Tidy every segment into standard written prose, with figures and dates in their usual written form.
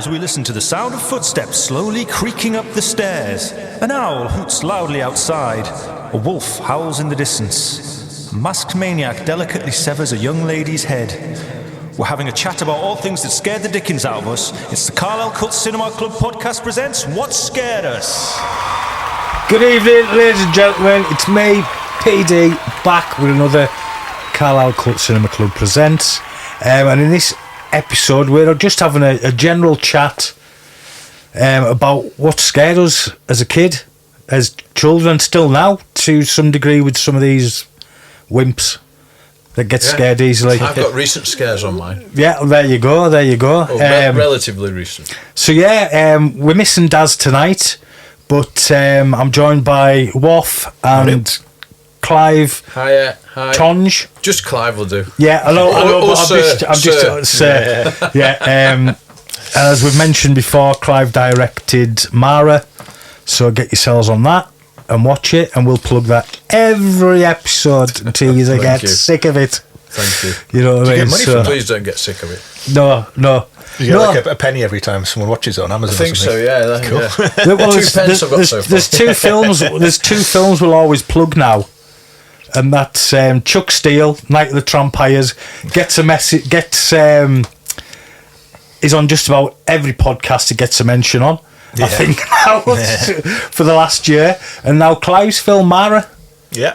as we listen to the sound of footsteps slowly creaking up the stairs. An owl hoots loudly outside. A wolf howls in the distance. A masked maniac delicately severs a young lady's head. We're having a chat about all things that scared the Dickens out of us. It's the Carlisle Cultcinema Club podcast presents What Scared Us. Good evening, ladies and gentlemen. It's me, PD, back with another Carlisle Cultcinema Club presents. And in this episode, we're just having a general chat about what scared us as a kid, as children, still now, to some degree, with some of these wimps that get scared easily. I've got recent scares on mine. Yeah, there you go. Well, relatively recent. So we're missing Daz tonight, but I'm joined by Woff and Clive Tonge. Just Clive will do. Yeah, I know, but I'm just sir. Yeah. As we've mentioned before, Clive directed Mara, so get yourselves on that and watch it, and we'll plug that every episode until you get sick of it. Thank you. You know what I mean? Please don't get sick of it. No. You get like a penny every time someone watches it on Amazon. I think so. Yeah. Cool. Yeah. Well, there's two films. There's two films we'll always plug now, and that's Chuck Steele, Night of the Trampires, gets a message. Is on just about every podcast he gets a mention on. Yeah. I think now for the last year, and now Clive's film Mara. Yeah.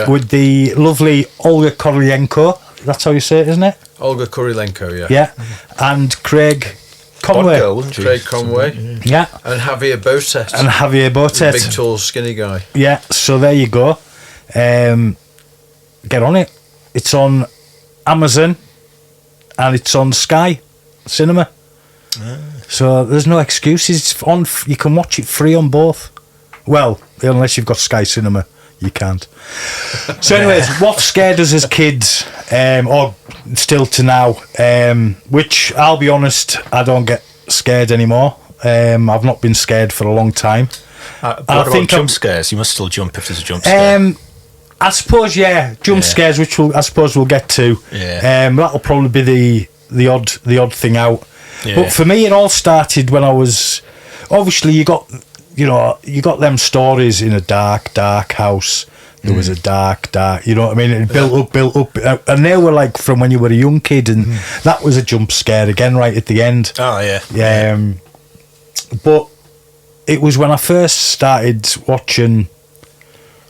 With the lovely Olga Kurylenko. That's how you say it, isn't it? Olga Kurylenko, yeah. Yeah. And Craig Conway. Craig Conway. Yeah. And Javier Botet. Big, tall, skinny guy. Yeah, so there you go. Get on it. It's on Amazon and it's on Sky Cinema. So there's no excuses. It's on. You can watch it free on both. Well, unless you've got Sky Cinema, you can't. So anyways, what scared us as kids, or still to now, which I'll be honest, I don't get scared anymore. I've not been scared for a long time. What about jump scares? You must still jump if there's a jump scare. I suppose, jump scares, which I suppose we'll get to. Yeah. That'll probably be the odd thing out. Yeah. But for me, it all started when I was. Obviously, you got them stories in a dark house. There was a dark, you know what I mean? It built up, and they were like from when you were a young kid, and that was a jump scare again right at the end. Oh yeah. But it was when I first started watching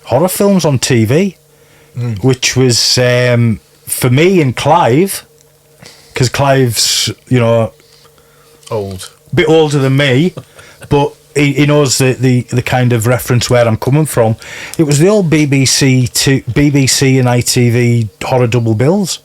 horror films on TV, which was for me and Clive, because Clive's old, a bit older than me, but he knows the kind of reference where I'm coming from. It was the old BBC and ITV horror double bills,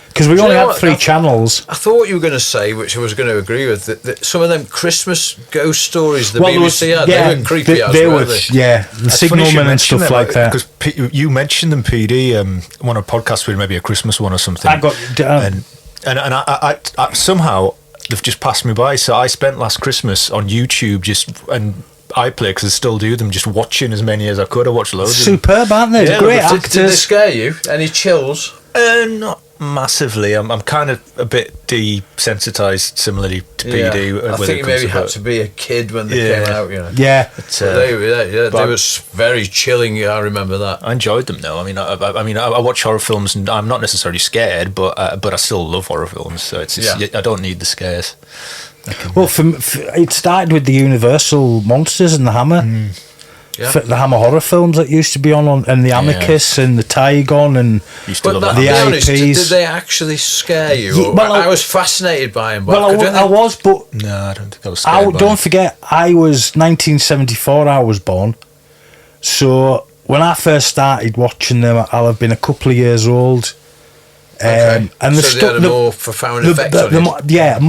because we only had three channels. I thought you were going to say, which I was going to agree with, that some of them Christmas ghost stories the BBC had, they were creepy as well. The signalmen and stuff like that. Because you mentioned them, PD, on a podcast with maybe a Christmas one or something. I got and I somehow they've just passed me by. So I spent last Christmas on YouTube and iPlayer, because I still do them, just watching as many as I could. I watched loads. Superb, aren't they? Great actors. Did they scare you? Any chills? Not massively. I'm kind of a bit desensitized, similarly to PD. I think you maybe had to be a kid when they came out. Yeah, but, they were very chilling. I remember that. I enjoyed them though. I watch horror films, and I'm not necessarily scared, but I still love horror films. So I don't need the scares. Well, it started with the Universal Monsters and the Hammer. The Hammer horror films that used to be on and the Amicus and the Tygon and the IPs. Did they actually scare you? I was fascinated by them. I was, but no, I don't think I was scared. Don't forget, I was 1974. I was born, so when I first started watching them, I'll have been a couple of years old. And so they had a more profound effect on you?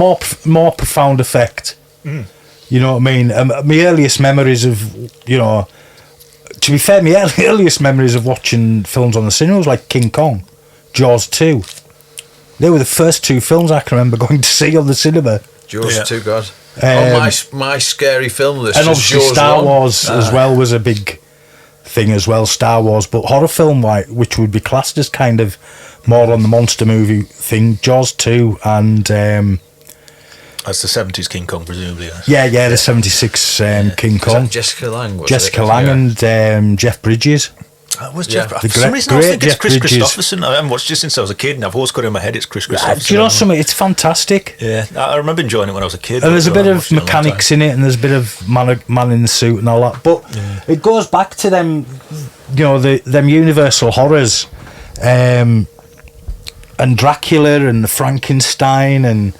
More profound effect. You know what I mean? My earliest memories of, to be fair, my earliest memories of watching films on the cinema was like King Kong, Jaws 2. They were the first two films I can remember going to see on the cinema. Jaws 2, God. My scary film list. And obviously Jaws Star 1. Wars as well was a big thing as well, Star Wars. But horror film, which would be classed as kind of more on the monster movie thing, Jaws 2 and That's the 70s King Kong, presumably. Yeah, the 76 King Kong. Jessica Lange, was Jessica it? Lange and Jeff Bridges. That was Yeah. Jeff. The For some reason, I great think it's Jeff Chris Bridges. Christopherson. I haven't watched it since I was a kid, and I've always got it in my head it's Chris Christopherson. Do you know something? It's fantastic. Yeah, I remember enjoying it when I was a kid. And there's a but bit I of watched it a long mechanics time. in it, and there's a bit of man in the suit and all that. But it goes back to them, them Universal horrors, and Dracula and the Frankenstein, and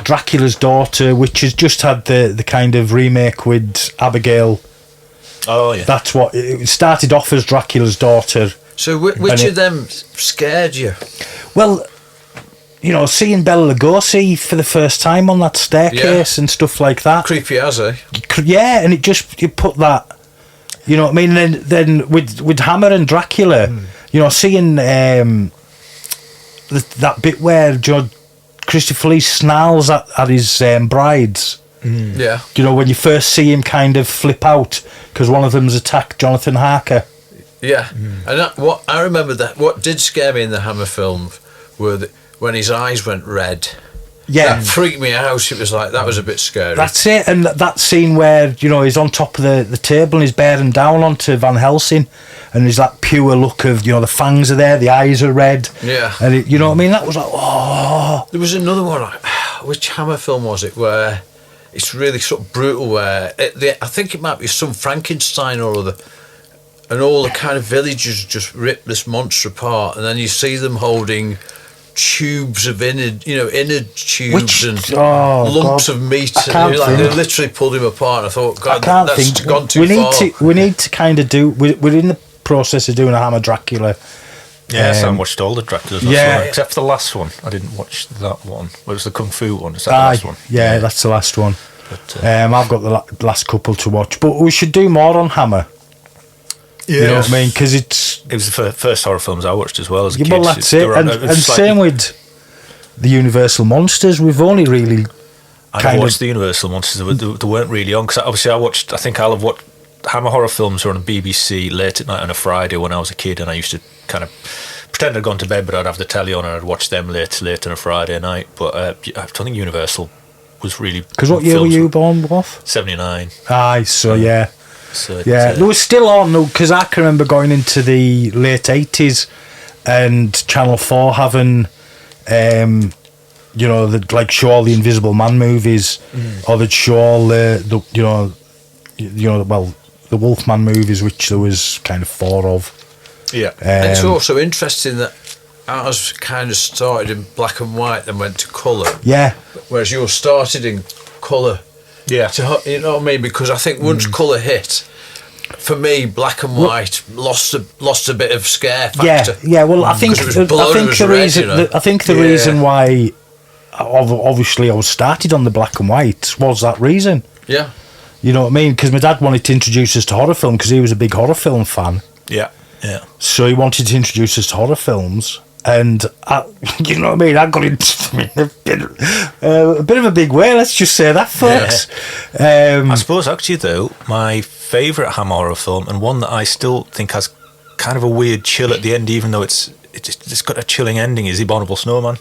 Dracula's daughter, which has just had the kind of remake with Abigail. Oh, yeah. That's what it started off as, Dracula's daughter. So which of them scared you? Well, seeing Bela Lugosi for the first time on that staircase and stuff like that. Creepy as, eh? Yeah, and you put that, you know what I mean? Then with Hammer and Dracula, seeing that bit where Christopher Lee snarls at his brides. Yeah. When you first see him kind of flip out because one of them's attacked Jonathan Harker. Yeah, and what I remember, that what did scare me in the Hammer film were when his eyes went red. Yeah, That freaked me out. It was like, that was a bit scary. that's it. And that scene where he's on top of the table and he's bearing down onto Van Helsing, and there's that pure look of the fangs are there, the eyes are red. Yeah. And what I mean? That was like, oh. There was another one. Which Hammer film was it? Where it's really sort of brutal. Where I think it might be some Frankenstein or other, and all the kind of villagers just rip this monster apart, and then you see them holding tubes of inner tubes and lumps of meat, and they literally pulled him apart. And I thought, God, that's gone too far. We need to kind of do. We're in the process of doing a Hammer Dracula. Yeah, so I watched all the Draculas. Yeah. Except for the last one. I didn't watch that one. It was the Kung Fu one. Is that the last one? Yeah, that's the last one. But, I've got the last couple to watch, but we should do more on Hammer. yeah. You know what I mean? Because It was the first horror films I watched as well as a kid. well, that's it. And same with the Universal monsters. We've only really I watched the Universal monsters. They weren't really on, because obviously I think I'll have watched Hammer horror films were on BBC late at night on a Friday when I was a kid, and I used to kind of pretend I'd gone to bed, but I'd have the telly on and I'd watch them late on a Friday night. But I don't think Universal was really... Because what year were you born, Woff? 79. Aye, so yeah. So Yeah, they were still on, though, because I can remember going into the late 80s and Channel 4 having, they'd like show all the Invisible Man movies, or they'd show all the Wolfman movies, which there was kind of 4 of. Yeah. And it's also interesting that ours kind of started in black and white, then went to colour. Yeah. Whereas yours started in colour. Yeah. You know what I mean? Because I think once colour hit, for me, black and white lost a bit of scare factor. Yeah. Well, I think the reason why, obviously, I was started on the black and white was that reason. Yeah. You know what I mean? Because my dad wanted to introduce us to horror film because he was a big horror film fan. Yeah. Yeah. So he wanted to introduce us to horror films, and you know what I mean? I got into a bit of a big way. Let's just say that, folks. I suppose actually though, my favourite Hammer horror film, and one that I still think has kind of a weird chill at the end, even though it's got a chilling ending, is The Abominable Snowman.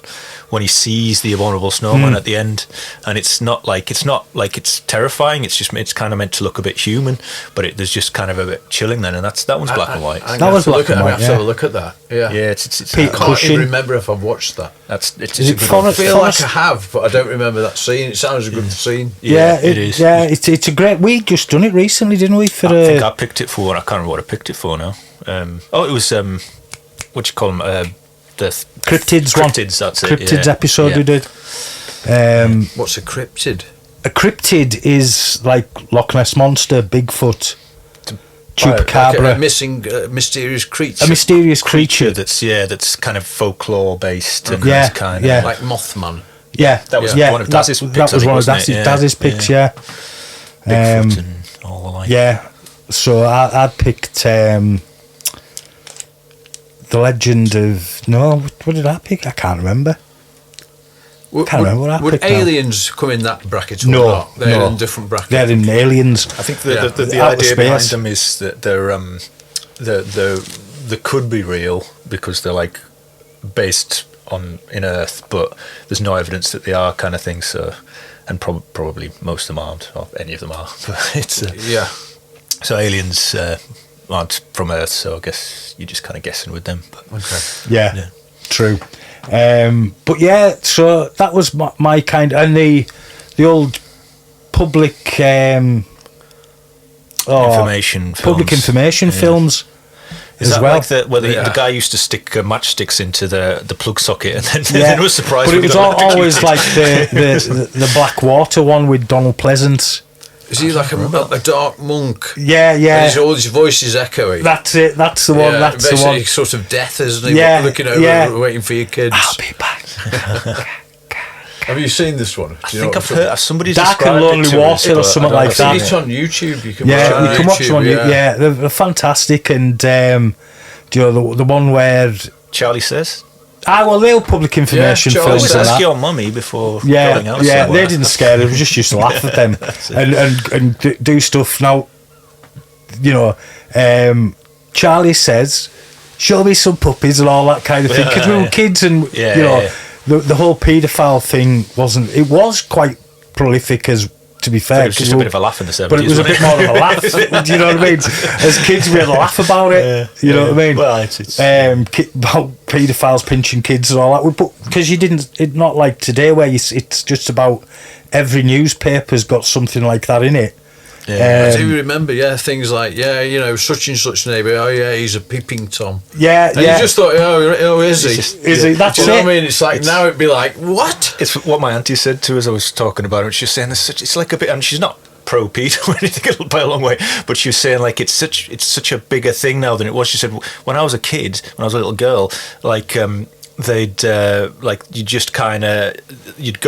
When he sees the Abominable Snowman at the end, and it's not like it's terrifying. It's kind of meant to look a bit human, but there's just kind of a bit chilling then, and that one's black and white. That was black and white. I have to have a look at that. Yeah. Yeah, it's I can't even remember if I've watched that. It's Is a it good Forrest- I feel Forrest- like I have, but I don't remember that scene. It sounds a good scene. Yeah, it is. Yeah, it's a great. We just done it recently, didn't we? For I think I picked it for. I can't remember what I picked it for now. It was what you call them? The Cryptids one. Cryptids, that's it. Cryptids episode Yeah. we did. What's a cryptid? A cryptid is like Loch Ness Monster, Bigfoot, Chupacabra. Like a missing, mysterious creature. A mysterious creature. That's kind of folklore based. And Yeah, it's kind yeah. of like Mothman. Yeah, That was yeah, one of Daz's picks, That I was think, one of wasn't it? Daz's picks, yeah. Bigfoot and all the like. Yeah, so I picked The Legend of... No, what did I pick? I can't remember. Can't remember what I Would picked now. Aliens come in that bracket or No, not? They're no. in different brackets. They're in Aliens. I think Yeah. the Outer idea behind space. them is that they could be real because they're like based in Earth, but there's no evidence that they are, kind of thing. So, and probably most of them aren't, or any of them are. But it's Yeah. So aliens aren't from Earth, so I guess you're just kind of guessing with them. But, Okay. Yeah, true. But yeah, so that was my kind, and the old public information films. Is as that well. like the guy used to stick matchsticks into the plug socket and then, Yeah, then was surprised? but when it was he got always electrocuted? like the Blackwater one with Donald Pleasance. Is he like a dark monk? Yeah. And all his voice is echoing. That's it. That's the one. Yeah, that's the basically one. sort of death, isn't he? Yeah, Looking over, yeah. waiting for your kids. I'll be back. Have you seen this one? I think I've heard somebody's Darkandlonelywater or something like I think that. it's on YouTube. You can Yeah, watch it you can watch them on. YouTube, Yeah, they're fantastic, and do you know the one where? Charlie Says. Well, they were public information Charlie films. Always and ask that. your mummy before Yeah, going out yeah, somewhere. they didn't scare us. We just used to laugh at them and do stuff. Now, you know, Charlie Says, show me some puppies and all that kind of thing, because we were kids, and Yeah, you know, yeah. the whole paedophile thing wasn't. It was quite prolific, to be fair. It was just a bit of a laugh in the 70s. But it was a bit more of a laugh. Do you know what I mean? As kids, we had a laugh about it. You know what I mean? Well, it's about paedophiles pinching kids and all that. But because it's not like today where it's just about every newspaper's got something like that in it. I do remember, things like, you know, such and such neighbour, oh yeah, he's a peeping Tom. Yeah, And you just thought, oh, is he? Is he? That's Do you know it. what I mean? It's like, now it'd be like, what? It's what my auntie said to us. I was talking about it. She was saying it's like a bit, and she's not pro pedo or anything by a long way, but she was saying like it's such a bigger thing now than it was. She said when I was a kid, when I was a little girl, like they'd like you just kind of you'd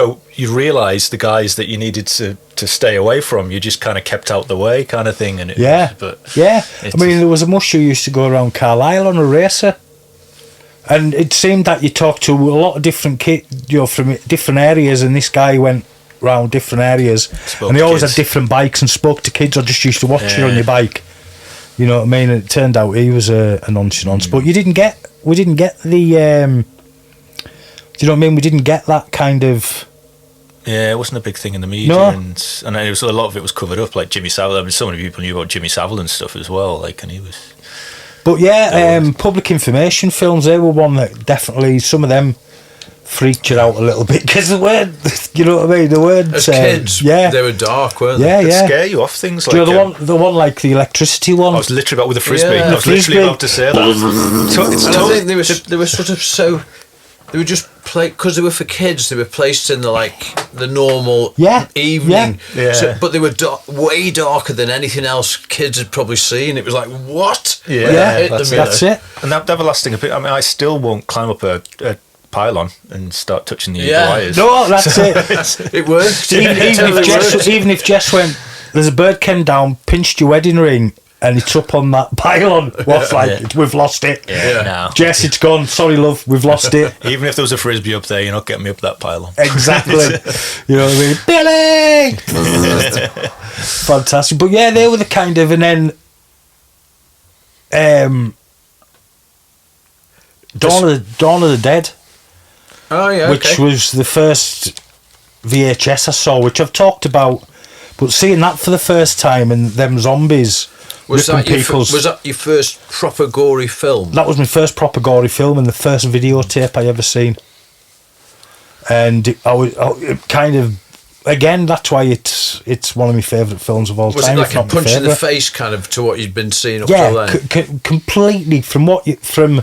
realise the guys that you needed to stay away from, you just kind of kept out the way kind of thing. And I mean, there was a mush who used to go around Carlisle on a racer, and it seemed that you talked to a lot of different kids, you know, from different areas, and this guy went round different areas, and they always had different bikes and spoke to kids, or just used to watch you on your bike. You know what I mean? And it turned out he was a nonchalant, but we didn't get the do you know what I mean? We didn't get that kind of. Yeah, it wasn't a big thing in the media, No. and it was, a lot of it was covered up, like Jimmy Savile. I mean, so many people knew about Jimmy Savile and stuff as well, like, and he was. But public information films, they were one that definitely, some of them freaked you out a little bit, because they weren't, you know what I mean? They weren't. As kids, they were dark, weren't they? Yeah, They'd scare you off things like. Do you know the one like the electricity one? I was literally about with a frisbee. Yeah. I was literally about to say that. I think they were sort of so. They were just because they were for kids. They were placed in the normal evening. Yeah. So, but they were way darker than anything else kids had probably seen. It was like, what? Yeah, that's it. And that everlasting opinion. I mean, I still won't climb up a pylon and start touching the wires. No, that's it. It works. Even if Jess went, there's a bird came down, pinched your wedding ring, and it's up on that pylon. What's we've lost it. Yeah. No. Jess, it's gone. Sorry, love, we've lost it. Even if there was a frisbee up there, you're not getting me up that pylon. Exactly. You know what I mean? Billy! Fantastic. But yeah, they were the kind of, and then Dawn of the Dead. Oh yeah, which was the first VHS I saw, which I've talked about, but seeing that for the first time and them zombies was ripping that people's. Was that your first proper gory film? That was my first proper gory film and the first videotape I ever seen. And it kind of, again, that's why it's one of my favourite films of all was time. Was it like if a not my punch in the favourite. face kind of to what you'd been seeing up till then? Completely from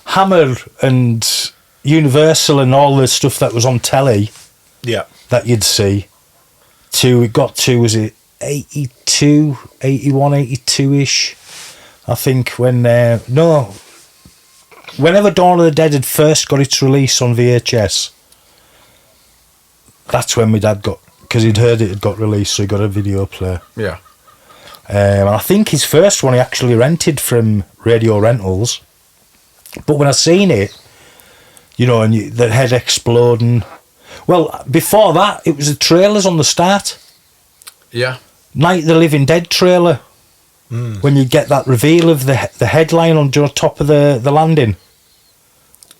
Hammer and Universal and all the stuff that was on telly that you'd see to, it got to, was it 82, 81, 82-ish, I think, when whenever Dawn of the Dead had first got its release on VHS, that's when my dad got, because he'd heard it had got released, so he got a video player. Yeah. And I think his first one he actually rented from Radio Rentals, but when I seen it, you know, and the head exploding. Well, before that, it was the trailers on the start. Yeah. Night of the Living Dead trailer. When you get that reveal of the headline on top of the landing.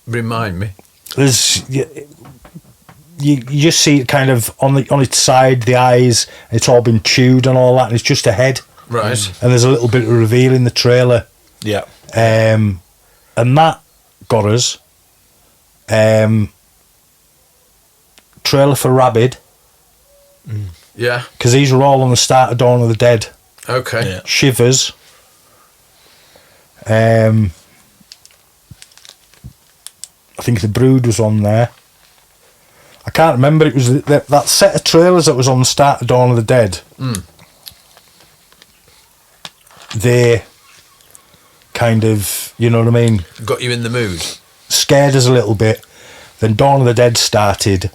Remind me. there's you just see it kind of on its side, the eyes. It's all been chewed and all that, and it's just a head. Right. And there's a little bit of reveal in the trailer. Yeah. And that got us. Trailer for Rabid. Yeah. Because these were all on the start of Dawn of the Dead. Okay. Yeah. Shivers. I think The Brood was on there. I can't remember. It was that set of trailers that was on the start of Dawn of the Dead. They kind of, you know what I mean? Got you in the mood. Scared us a little bit. Then Dawn of the Dead started,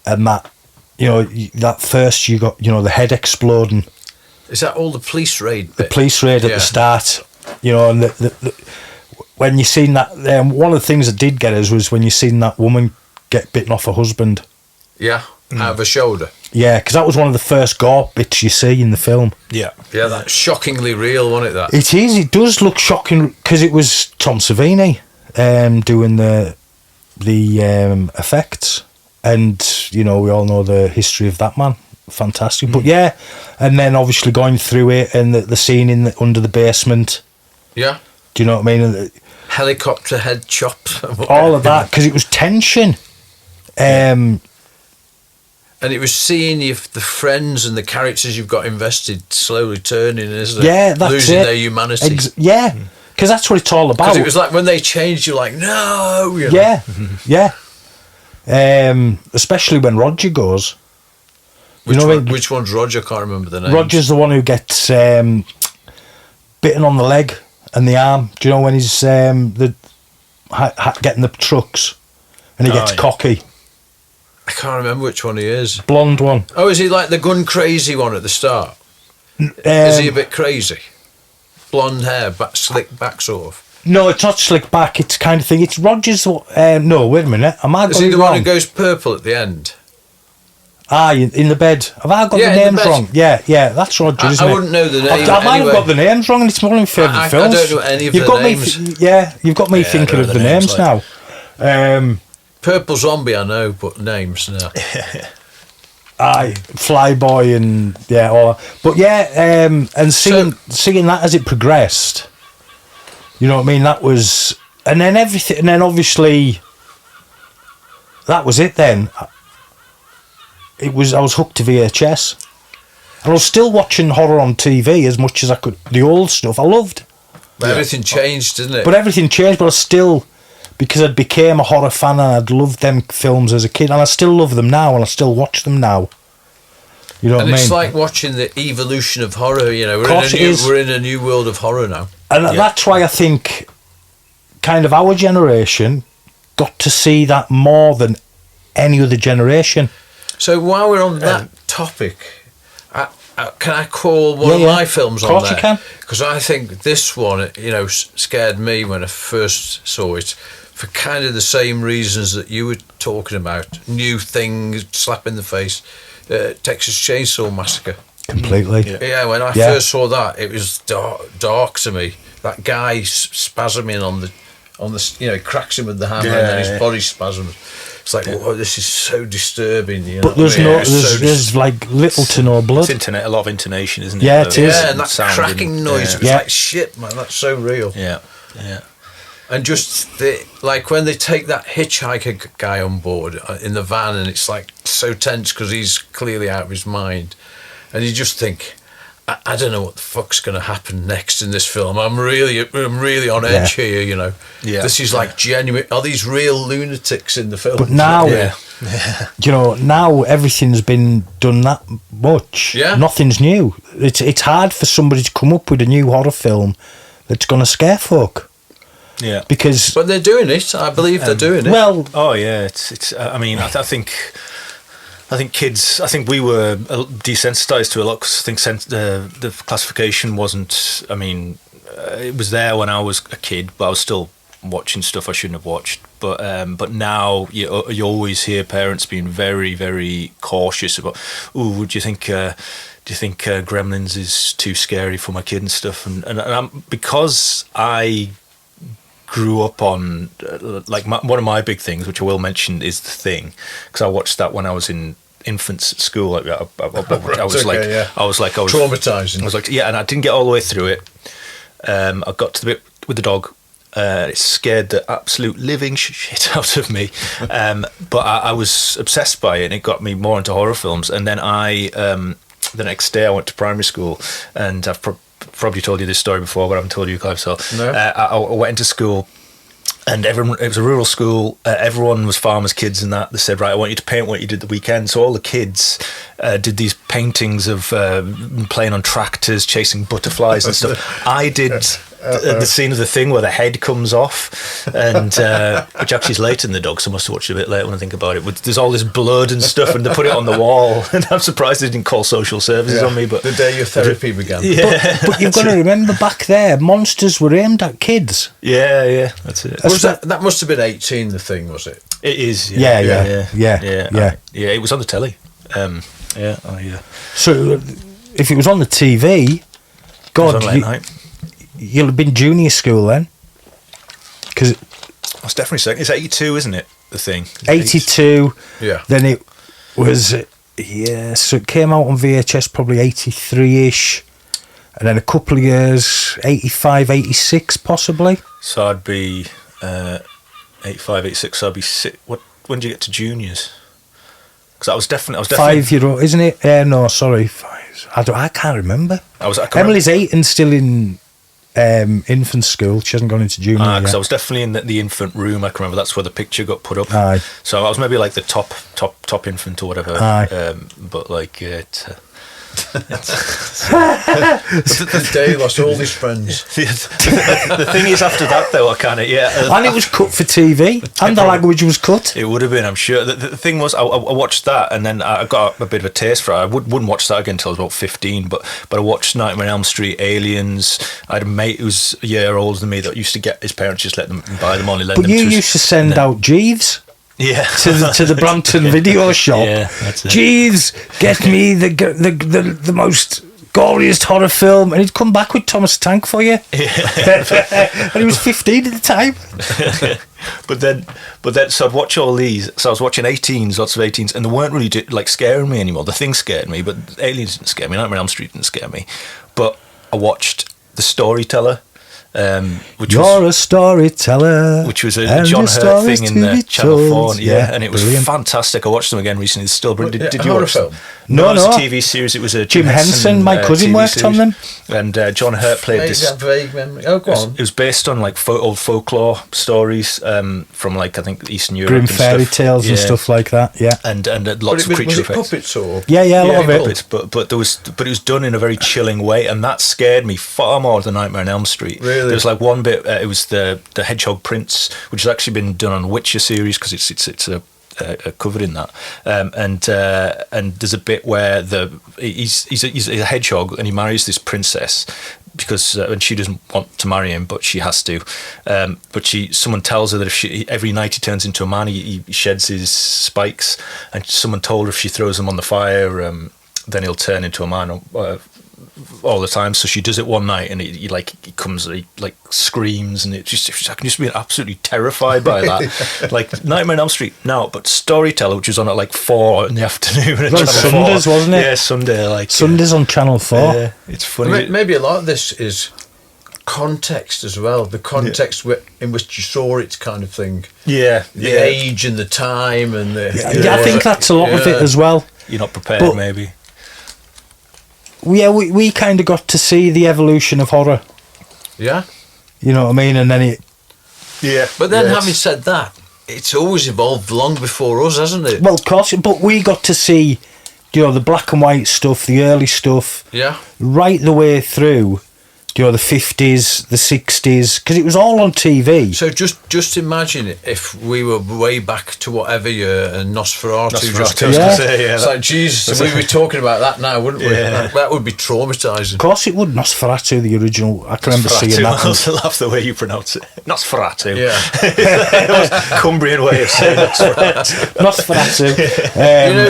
and that, you know, that first you got, you know, the head exploding. Is that all the police raid The bit? police raid at the start, you know, and the when you seen that, one of the things that did get us was when you seen that woman get bitten off her husband. Yeah. Out of her shoulder. Yeah, because that was one of the first gore bits you see in the film. Yeah. Yeah, that's shockingly real, wasn't it? That. It is. It does look shocking because it was Tom Savini doing the effects, and you know we all know the history of that man. Fantastic, but yeah, and then obviously going through it and the scene under the basement. Yeah. Do you know what I mean? Helicopter head chopped. All of that because it was tension. And it was seeing if the friends and the characters you've got invested slowly turning, isn't it? Yeah, that's losing it. their humanity. Yeah, because that's what it's all about. Because it was like when they changed, you're like, no. You know? Yeah, yeah. Especially when Roger goes. Which one's Roger? I can't remember the name. Roger's the one who gets bitten on the leg and the arm. Do you know when he's getting the trucks and he gets cocky? I can't remember which one he is. Blonde one. Oh, is he like the gun crazy one at the start? Is he a bit crazy? Blonde hair, slick back sort of. No, it's not slick back. It's kind of thing. It's Roger's. No, wait a minute. Am I Is got he it the wrong? one who goes purple at the end? In the bed. Have I got Yeah, the in the names bed. wrong? Yeah, that's Roger, isn't it? I wouldn't know the name. I might have anyway. got the names wrong, and it's one of my favourite films. I don't know any of you've the got names. You've got me Yeah, I thinking don't of know the the names names, now. Purple Zombie, I know, but names, no. Aye, Flyboy and all that. But yeah, and seeing that as it progressed, you know what I mean? That was, and then everything, and then obviously that was it. Then I was hooked to VHS, and I was still watching horror on TV as much as I could. The old stuff I loved, But everything changed, didn't it? but everything changed. But I still, because I became a horror fan and I'd loved them films as a kid, and I still love them now, and I still watch them now. You know what I mean? It's like watching the evolution of horror. You know, Course it is. we're in a new world of horror now. And that's why I think kind of our generation got to see that more than any other generation. So while we're on that topic, can I call one of my films Of on course there? you can. Because I think this one, you know, scared me when I first saw it for kind of the same reasons that you were talking about. New things, slap in the face. Texas Chainsaw Massacre. Completely. Yeah, when I first saw that, it was dark to me. That guy spasming on the, you know, he cracks him with the hammer and then his body spasms. It's like, whoa, this is so disturbing. You know But there's what I mean? no, there's like little to no blood. It's a lot of intonation, isn't it? Yeah, it is. Yeah, and that Sound cracking noise. It was like, shit, man, that's so real. Yeah, yeah. And just like when they take that hitchhiker guy on board in the van, and it's like so tense because he's clearly out of his mind, and you just think, I don't know what the fuck's going to happen next in this film. I'm really on edge here, you know. Yeah. This is like genuine. Are these real lunatics in the film? But now, you know, now everything's been done that much. Yeah. Nothing's new. It's hard for somebody to come up with a new horror film that's going to scare folk. Yeah. Because, But they're doing it. I believe they're doing it. well, Oh yeah, it's. I mean, I think kids. I think we were desensitized to a lot because I think the classification wasn't. I mean, it was there when I was a kid, but I was still watching stuff I shouldn't have watched. But now you always hear parents being very, very cautious about. Oh, would you think? Do you think Gremlins is too scary for my kid and stuff? And because I grew up on one of my big things, which I will mention, is The Thing, because I watched that when I was in infants at school. I was traumatizing. I was like, yeah, and I didn't get all the way through it. I got to the bit with the dog. It scared the absolute living shit out of me, but I was obsessed by it, and it got me more into horror films. And then the next day I went to primary school, and I've probably told you this story before, but I haven't told you, Clive. So no. I went into school, and it was a rural school. Everyone was farmers' kids, and that they said, right, I want you to paint what you did the weekend. So all the kids did these paintings of playing on tractors, chasing butterflies and stuff. I did the scene of The Thing where the head comes off, and which actually is later in the dog, so I must have watched it a bit later when I think about it. There's all this blood and stuff, and they put it on the wall, and I'm surprised they didn't call social services on me. But the day your therapy began. Yeah. But you've got to remember, back there, monsters were aimed at kids. Yeah, that's it. That must have been 18, The Thing, was it? It is. Yeah. It was on the telly. So, if it was on the TV, God, it was on late night. You'll have been junior school then, because That's definitely second. It's 82, isn't it? The Thing. 82. Yeah. Then it was, so it came out on VHS probably 83-ish, and then a couple of years, 85, 86 possibly. So I'd be 85, 86. So I'd be when did you get to juniors? Because I was definitely 5-year-old, isn't it? No, sorry, 5. I can't remember. Emily's 8 and still in infant school. She hasn't gone into junior yet. Because I was definitely in the infant room. I can remember that's where the picture got put up. Aye. So I was maybe like the top infant or whatever. Aye. But like The day he lost all his friends. the thing is, after that though, I kind of and it was cut for TV, and the language was cut. It would have been, I'm sure. The thing was, I watched that, and then I got a bit of a taste for it. I wouldn't watch that again until I was about 15. But I watched Nightmare on Elm Street, Aliens. I had a mate who was a year older than me that used to get his parents just let them buy them on. But you used to send out Jeeves. Yeah, to the Brampton video shop. Yeah, that's it. Jeeves, get me the most goriest horror film, and he'd come back with Thomas the Tank for you. Yeah. And he was 15 at the time. But then, so I'd watch all these. So I was watching 18s, lots of 18s, and they weren't really scaring me anymore. The Thing scared me, but Aliens didn't scare me. Nightmare on Elm Street didn't scare me. But I watched The Storyteller. You're a storyteller, which was a John Hurt thing in the Channel 4, and it was fantastic. I watched them again recently. It's still brilliant. Did you watch them? No, it was a TV series. It was a Jim Henson. My cousin TV worked on them, and John Hurt played this. Vague memory. Oh, go on. It was based on old folklore stories from I think Eastern Europe, grim and fairy stuff. tales and stuff like that. Yeah, and lots of creature effects. Puppets or a lot of it. Puppets, but it was done in a very chilling way, and that scared me far more than Nightmare on Elm Street. Really, there was one bit. It was the Hedgehog Prince, which has actually been done on Witcher series because it's covered in that. And there's a bit where he's a hedgehog and he marries this princess because and she doesn't want to marry him, but she has to. But someone tells her that every night he turns into a man, he sheds his spikes, and someone told her if she throws them on the fire, then he'll turn into a man. All the time, so she does it one night, and he comes, he screams, and I can just be absolutely terrified by that. Nightmare on Elm Street, no, but Storyteller, which was on at 4 in the afternoon. Well, Sundays, wasn't it? Yeah, Sunday. Sundays on Channel 4. Yeah, it's funny. Maybe a lot of this is context as well. The context in which you saw it, kind of thing. Yeah, the age and the time, and I think that's a lot of it as well. You're not prepared, maybe. Yeah, we kind of got to see the evolution of horror. Yeah. You know what I mean? And then it... Yeah. But then having said that, it's always evolved long before us, hasn't it? Well, of course, but we got to see, the black and white stuff, the early stuff. Yeah. Right the way through, the 50s, the 60s, because it was all on TV. So just imagine if we were way back to whatever year and Nosferatu just came. It's like, Jesus, we'd be talking about that now, wouldn't we? Yeah. That would be traumatising. Of course it would. Nosferatu, the original. I can remember seeing that. I also love the way you pronounce it. Nosferatu. Yeah. That was Cumbrian way of saying Nosferatu. Nosferatu.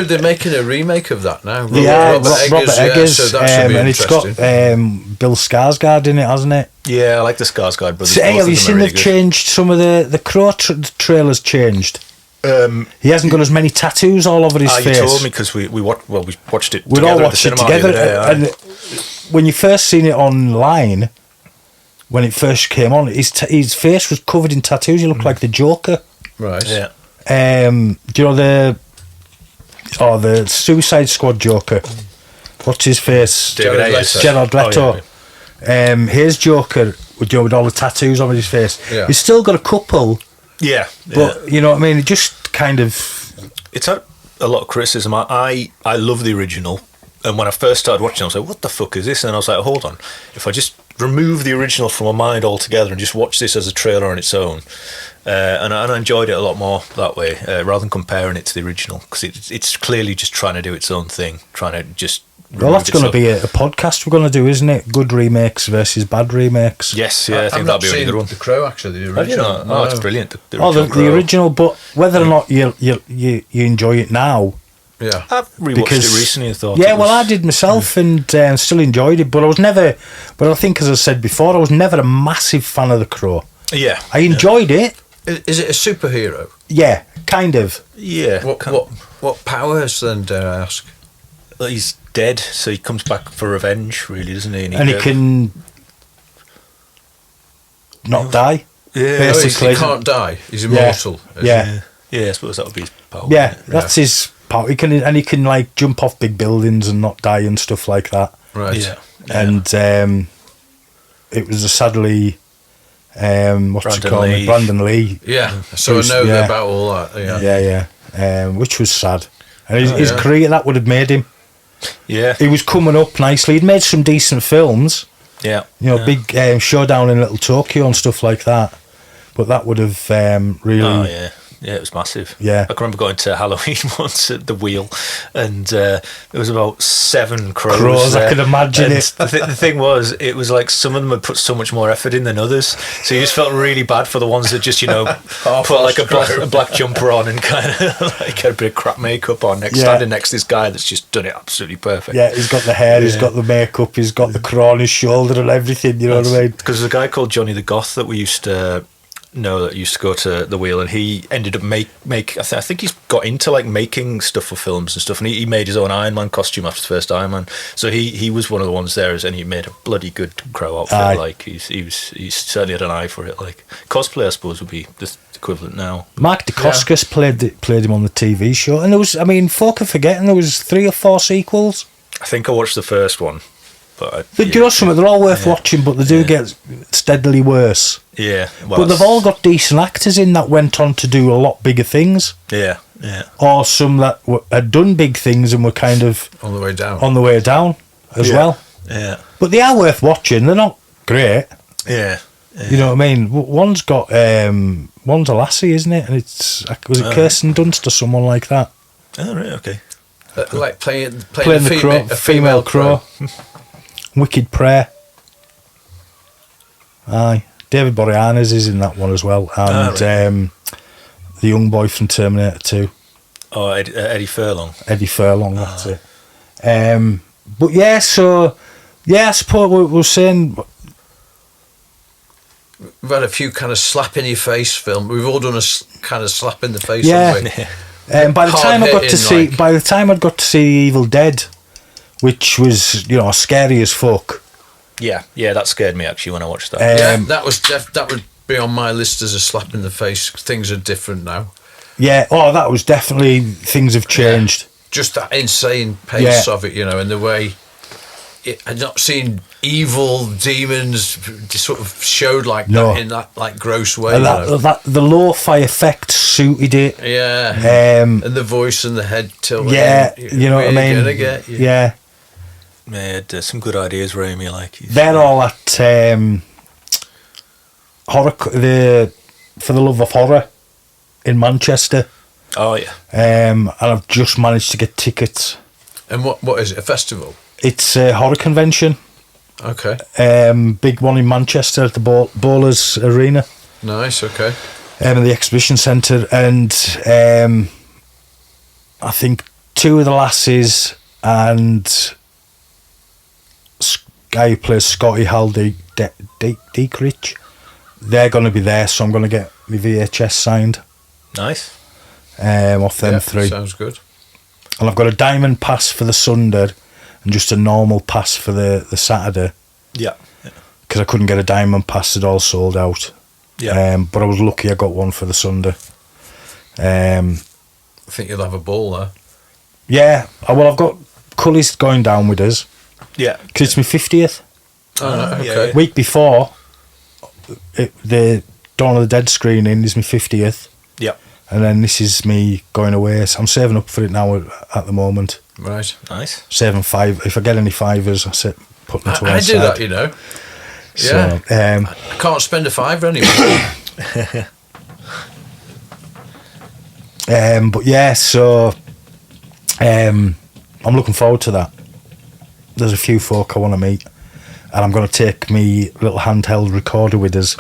They're making a remake of that now. Robert Eggers. So that should be and interesting. it's got Bill Skarsgård Skarsgård in it, hasn't it? Yeah, I like the Skarsgård brothers. So, hey, Both have of you them are seen really they've good. changed some of the Crow trailers changed? He hasn't got as many tattoos all over his face. You told me because we watched it. We'd together all at the watched it cinema together. the other day, And when you first seen it online, when it first came on, his face was covered in tattoos. He looked like the Joker. Right. Yeah. Do you know the Suicide Squad Joker? What's his face? David Ayers. Jared Leto. His Joker, with all the tattoos on his face. Yeah. He's still got a couple, Yeah. but you know what I mean. It just kind of. It's had a lot of criticism. I love the original, and when I first started watching, I was like, "What the fuck is this?" And I was like, "Hold on, if I just remove the original from my mind altogether and just watch this as a trailer on its own," and I enjoyed it a lot more that way, rather than comparing it to the original, because it's clearly just trying to do its own thing, trying to just. Well, that's going to be a podcast we're going to do, isn't it? Good remakes versus bad remakes. Yes, yeah, I think I've that'd not be a really seen good one. The Crow, actually, the Have you original. not? Oh, it's brilliant. The The Crow. original, but whether or not you enjoy it now. Yeah. I've rewatched Because- it recently and thought. Yeah, it well, I was- did myself and still enjoyed it, but I was never. But I think, as I said before, I was never a massive fan of The Crow. Yeah, I enjoyed it. Is it a superhero? Yeah, kind of. yeah. What powers then, dare I ask? Well, he's dead, so he comes back for revenge, really, doesn't he? And he can not die. Yeah, Basically. He can't die. He's immortal. is Yeah. yeah. I suppose that would be his power. Yeah, that's his power. He can like jump off big buildings and not die and stuff like that. he? Right. Yeah. And it was a sadly, what's it Brandon called? Lee. Brandon Lee. Yeah. So Who's- I know yeah. about all that. Yeah. Yeah. Which was sad. And his yeah. career, that would have made him. Yeah. He was coming up nicely. He'd made some decent films, Yeah. big Showdown in Little Tokyo and stuff like that. But that would have really. Oh yeah, yeah, it was massive. Yeah. I can remember going to Halloween once at the Wheel, and there was about 7 crows. I could imagine And it. The thing was, it was like some of them had put so much more effort in than others, so you just felt really bad for the ones that just put like a black jumper on and kind of like had a bit of crap makeup on, standing next to this guy that's just done it absolutely perfect. Yeah, he's got the hair, he's got the makeup, he's got the crow on his shoulder and everything. You know what I mean? Because there's a guy called Johnny the Goth that we used to know that used to go to the Wheel, and he ended up I think he's got into like making stuff for films and stuff, and he made his own Iron Man costume after the first Iron Man. So he was one of the ones there, and he made a bloody good crow outfit. Aye. Like he's certainly had an eye for it. Like cosplay, I suppose, would be the equivalent now. Mark Dacascos played him on the TV show, and there was, folk are forgetting there was 3 or 4 sequels. I think I watched the first one, but Do you know something? They're all worth watching, but they do get steadily worse. yeah, But they've all got decent actors in that went on to do a lot bigger things, yeah. or some that had done big things and were kind of On the way down. on the way down as Yeah. well. Yeah, But they are worth watching. They're not great. yeah. You know what I mean? One's got one's a lassie, isn't it? And was it Kirsten Dunst or someone like that? Oh right, okay. Like playing Playing a female crow. Wicked Prayer. Aye. David Boreanaz is in that one as well. And right. the young boy from Terminator 2. Oh, Eddie Furlong. Eddie Furlong, that's it. But yeah, so... Yeah, I suppose we were saying... We've had a few kind of slap in your face film. We've all done a kind of slap in the face. Yeah. haven't we? by the time I got to see... Hard-hitting, By the time I'd got to see Evil Dead, which was, scary as fuck. Yeah, that scared me actually when I watched that. Yeah, that would be on my list as a slap in the face. Things are different now. Yeah, that was definitely... Things have changed. Just that insane pace Yeah. of it, and the way I'd not seen evil demons sort of showed like No. that in that like gross way. And the lo-fi effect suited it. Yeah, and the voice and the head tilt. Yeah, you know what I mean? Gonna get you. Yeah. Made some good ideas, Raimi. Like They're all at horror, For the Love of Horror in Manchester. Oh yeah, And I've just managed to get tickets. And what is it? A festival? It's a horror convention. Okay, Big one in Manchester at the Bowlers Arena. nice. Okay, In the exhibition centre. And I think 2 of the lasses and guy who plays Scotty, Hal Dietrich. They're going to be there, so I'm going to get my VHS signed Nice. off them Yeah, three. sounds good. And I've got a diamond pass for the Sunday and just a normal pass for the Saturday, Yeah. because I couldn't get a diamond pass, it all sold out. Yeah. But I was lucky I got one for the Sunday. I think you'll have a ball there. Yeah, well, I've got Cully's going down with us, Yeah. because it's my 50th. Oh, no, yeah, okay. yeah. Week before, the Dawn of the Dead screening is my 50th. Yeah. And then this is me going away. So I'm saving up for it now at the moment. Right. Nice. Saving five. If I get any fivers, I sit put them to one I do side. that, you know. Yeah. So, I can't spend a fiver anymore. but yeah, so I'm looking forward to that. There's a few folk I want to meet, and I'm going to take me little handheld recorder with us,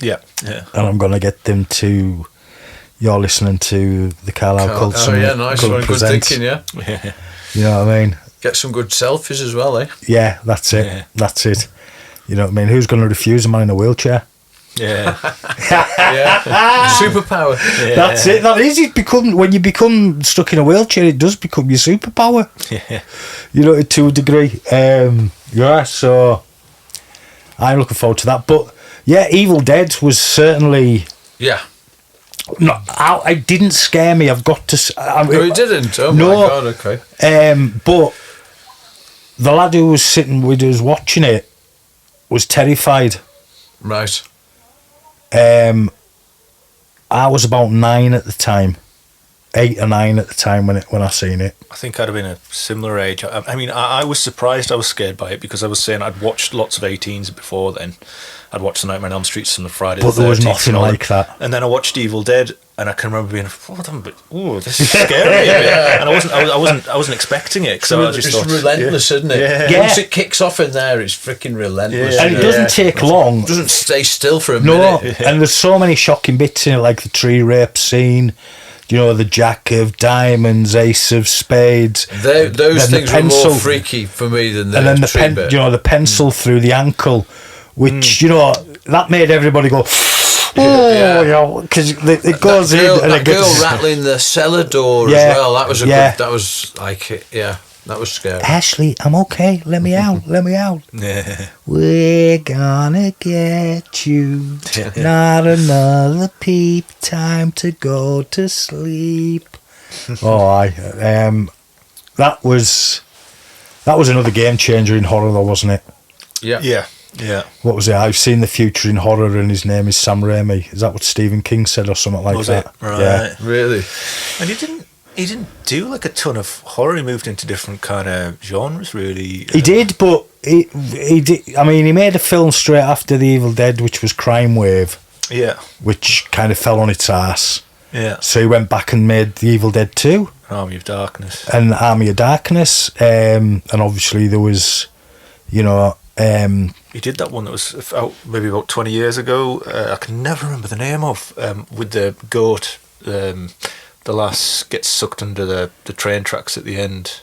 Yeah. Yeah. and I'm going to get them to. You're listening to the Carlisle Cultcinema. Oh, yeah, nice one. Good Presents. thinking, yeah. Yeah. You know what I mean? Get some good selfies as well, eh? Yeah, that's it. Yeah. That's it. You know what I mean? Who's going to refuse a man in a wheelchair? Yeah. Yeah. Superpower. Yeah. That's it. That is it. When you become stuck in a wheelchair, it does become your superpower. Yeah. You know, to a degree. Yeah. So I'm looking forward to that. But yeah, Evil Dead was certainly. Yeah. No, it didn't scare me. I've got to. No, it didn't. Oh, No. my God, okay. But the lad who was sitting with us watching it was terrified. Right. I was about 9 at the time, 8 or 9 at the time when I seen it. I think I'd have been a similar age. I mean, I was surprised I was scared by it because I was saying I'd watched lots of 18s before then. I'd watched The Nightmare on Elm Street and the Friday But the 13th. there was nothing and all like that. And then I watched Evil Dead, and I can remember being, oh, this is scary. And I wasn't expecting it. So I just it's thought, relentless, isn't it? Yeah. Yeah. Once it kicks off in there, it's freaking relentless. Yeah. And it isn't doesn't take long. It doesn't stay still for a No, minute. and there's so many shocking bits in it, like the tree rape scene, you know, the Jack of Diamonds, Ace of Spades. Those then things were more freaky for me than the and then the tree bit. you know, the pencil through the ankle, which you know that made everybody go, oh, Yeah. you know, because it goes that girl, in and that it girl gets. rattling the cellar door Yeah, as well. That was a yeah. good. That was like, yeah, that was scary. Ashley, I'm okay. Let me out. Let me out. Yeah. We're gonna get you. Not another peep. Time to go to sleep. That was another game changer in horror, though, wasn't it? Yeah, Yeah. Yeah. What was it? I've seen the future in horror, and his name is Sam Raimi. Is that what Stephen King said, or something like Was that? it? Right. Yeah. really. And he didn't do like a ton of horror. He moved into different kind of genres, really. He did, but he did. I mean, he made a film straight after The Evil Dead, which was Crime Wave, Yeah. which kind of fell on its ass. Yeah. So he went back and made The Evil Dead 2 Army of Darkness. and Army of Darkness, and obviously there was, you know, He did that one that was out maybe about 20 years ago. I can never remember the name of, with the goat. The lass gets sucked under the train tracks at the end.